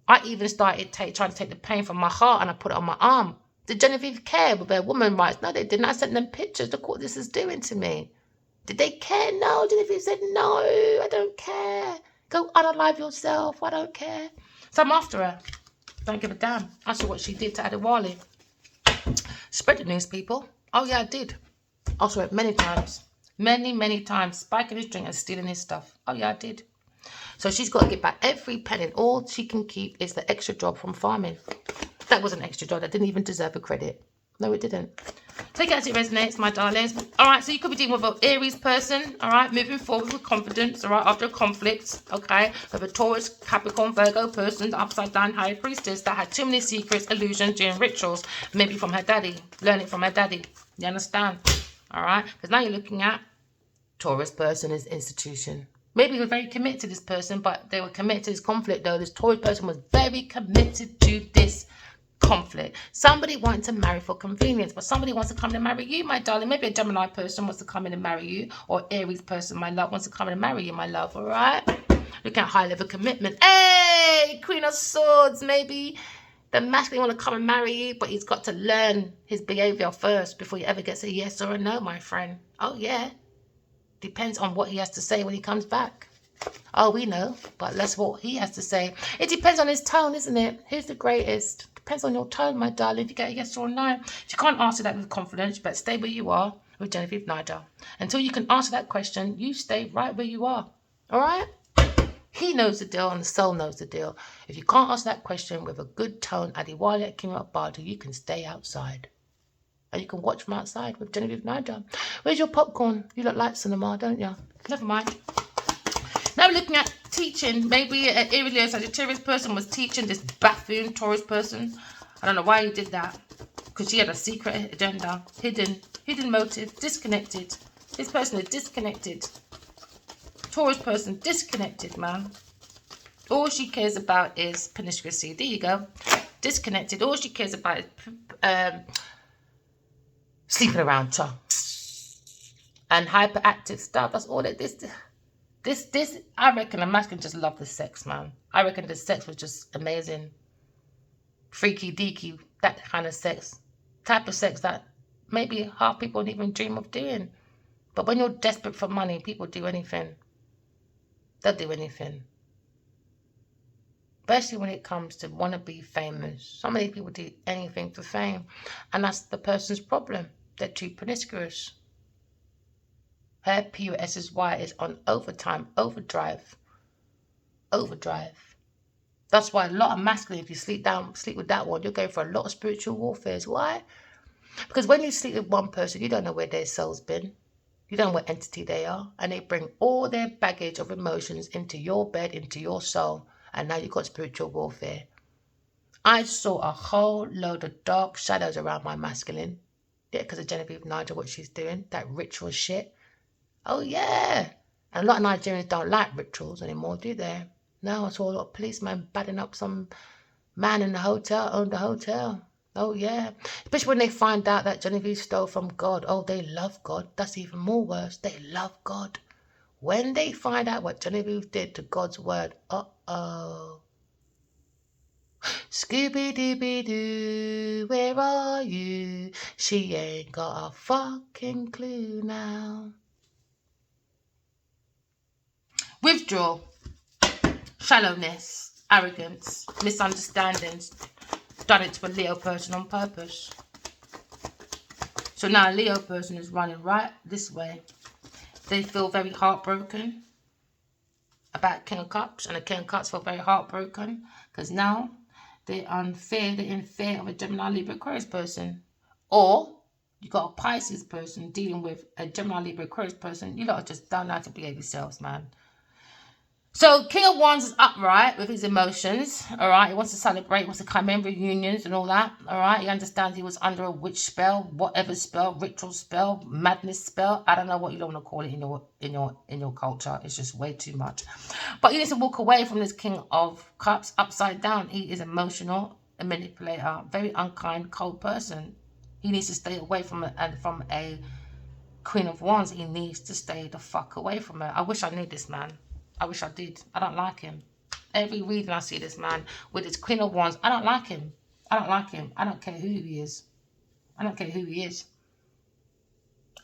Speaker 1: I even started trying to take the pain from my heart and I put it on my arm. Did Genevieve care with their woman rights? No, they didn't. I sent them pictures. Look what this is doing to me. Did they care? No. Genevieve said, no, I don't care. Go unalive yourself. I don't care. So I'm after her. Don't give a damn. I saw what she did to Adewale. Spread the news, people. Oh, yeah, I did. I saw it many times. Many, many times. Spiking his drink and stealing his stuff. Oh, yeah, I did. So she's got to get back every penny. All she can keep is the extra job from farming. That was an extra job. That didn't even deserve a credit. No, it didn't. Take it as it resonates, my darlings. All right, so you could be dealing with an Aries person, all right, moving forward with confidence, all right, after a conflict, okay, with a Taurus, Capricorn, Virgo person, the upside down high priestess that had too many secrets, illusions during rituals, maybe from her daddy, learning from her daddy. You understand? All right, because now you're looking at Taurus person is institution. Maybe he was very committed to this person, but they were committed to this conflict, though. This Taurus person was very committed to this conflict. Somebody wanted to marry for convenience, but somebody wants to come in and marry you, my darling. Maybe a Gemini person wants to come in and marry you, or Aries person, my love, wants to come in and marry you, my love, all right? Look at high level commitment. Hey, Queen of Swords, maybe the masculine want to come and marry you, but he's got to learn his behavior first before he ever gets a yes or a no, my friend. Oh, yeah. Depends on what he has to say when he comes back. Oh, we know, but that's what he has to say. It depends on his tone, isn't it? Who's the greatest? Depends on your tone, my darling, if you get a yes or a no. If you can't answer that with confidence, but stay where you are with Genevieve Nigel. Until you can answer that question, you stay right where you are. All right? He knows the deal and the soul knows the deal. If you can't answer that question with a good tone, Adewale Akinwumi Badu, you can stay outside. And you can watch from outside with Genevieve Nigel. Where's your popcorn? You look like cinema, don't you? Never mind. Now we're looking at teaching. Maybe an Leo Sagittarius person was teaching this buffoon Taurus person. I don't know why he did that. Because she had a secret agenda, hidden motive, disconnected. This person is disconnected. Taurus person, disconnected, man. All she cares about is promiscuity. There you go. Disconnected. All she cares about is sleeping around, and hyperactive stuff. That's all it is. This, I reckon a masculine just loved the sex, man. I reckon the sex was just amazing. Freaky deaky, that kind of sex. Type of sex that maybe half people don't even dream of doing. But when you're desperate for money, people do anything. They'll do anything. Especially when it comes to want to be famous. Some of these people do anything for fame. And that's the person's problem. They're too promiscuous. Her PUSSY is on overtime, overdrive. That's why a lot of masculine, if you sleep with that one, you're going for a lot of spiritual warfare. Why? Because when you sleep with one person, you don't know where their soul's been. You don't know what entity they are. And they bring all their baggage of emotions into your bed, into your soul. And now you've got spiritual warfare. I saw a whole load of dark shadows around my masculine. Yeah, because of Genevieve Nigel, what she's doing. That ritual shit. Oh, yeah. And a lot of Nigerians don't like rituals anymore, do they? No, I saw a lot of policemen batting up some man in the hotel, owned the hotel. Oh, yeah. Especially when they find out that Genevieve stole from God. Oh, they love God. That's even more worse. They love God. When they find out what Genevieve did to God's word, uh-oh. Scooby-Dooby-Doo, where are you? She ain't got a fucking clue now. Withdrawal, shallowness, arrogance, misunderstandings. Done it to a Leo person on purpose. So now a Leo person is running right this way. They feel very heartbroken about King of Cups, and the King of Cups feel very heartbroken because now they're in fear of a Gemini, Libra, Aquarius person. Or you got a Pisces person dealing with a Gemini, Libra, Aquarius person. You lot just don't know how to behave yourselves, man. So King of Wands is upright with his emotions, all right? He wants to celebrate, wants to come in reunions and all that, all right? He understands he was under a witch spell, whatever spell, ritual spell, madness spell. I don't know what you don't want to call it in your culture. It's just way too much. But he needs to walk away from this King of Cups upside down. He is emotional, a manipulator, very unkind, cold person. He needs to stay away from a Queen of Wands. He needs to stay the fuck away from her. I wish I knew this man. I wish I did. I don't like him. Every reading I see this man with his Queen of Wands, I don't like him. I don't like him. I don't care who he is. I don't care who he is.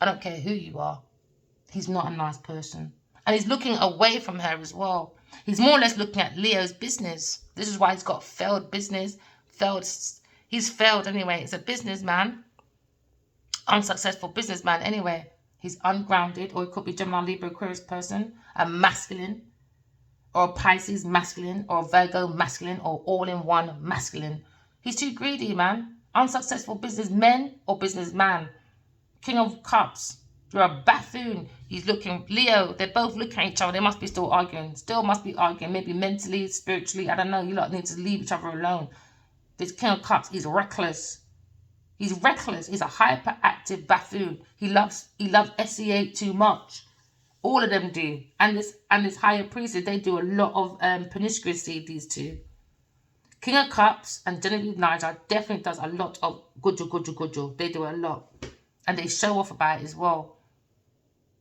Speaker 1: I don't care who you are. He's not a nice person. And he's looking away from her as well. He's more or less looking at Leo's business. This is why he's got failed business. He's failed anyway. He's a businessman. Unsuccessful businessman anyway. He's ungrounded, or it could be Gemini, Libra, Aquarius person, a masculine, or a Pisces masculine, or a Virgo masculine, or all-in-one masculine. He's too greedy, man. Unsuccessful businessmen or businessman. King of Cups. You're a buffoon. He's looking, Leo, they're both looking at each other. They must be still arguing. Still must be arguing. Maybe mentally, spiritually. I don't know. You lot need to leave each other alone. This King of Cups is reckless. He's reckless. He's a hyperactive buffoon. He loves SEA too much. All of them do. And this higher priestess, they do a lot of promiscuity, these two. King of Cups and Genevieve Nigel definitely does a lot of gujo. They do a lot. And they show off about it as well.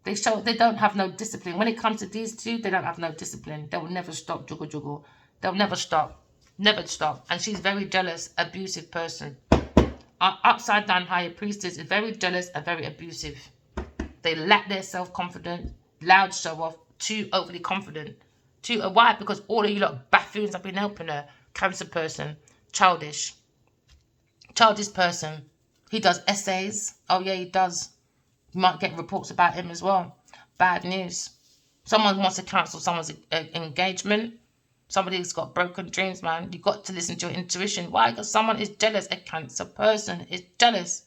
Speaker 1: They don't have no discipline. When it comes to these two, they don't have no discipline. They will never stop jugo. They'll never stop. Never stop. And she's very jealous, abusive person. Our upside down higher priestess is very jealous and very abusive. They lack their self-confidence, loud show off, too overly confident. Why? Because all of you lot buffoons have been helping her. Cancer person, childish person. He does essays. Oh yeah, he does. You might get reports about him as well. Bad news. Someone wants to cancel someone's engagement. Somebody's got broken dreams, man. You've got to listen to your intuition. Why? Because someone is jealous. A Cancer person is jealous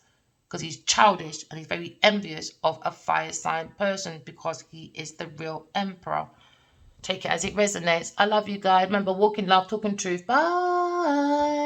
Speaker 1: because he's childish and he's very envious of a fire sign person because he is the real emperor. Take it as it resonates. I love you guys. Remember, walk in love, talking truth. Bye.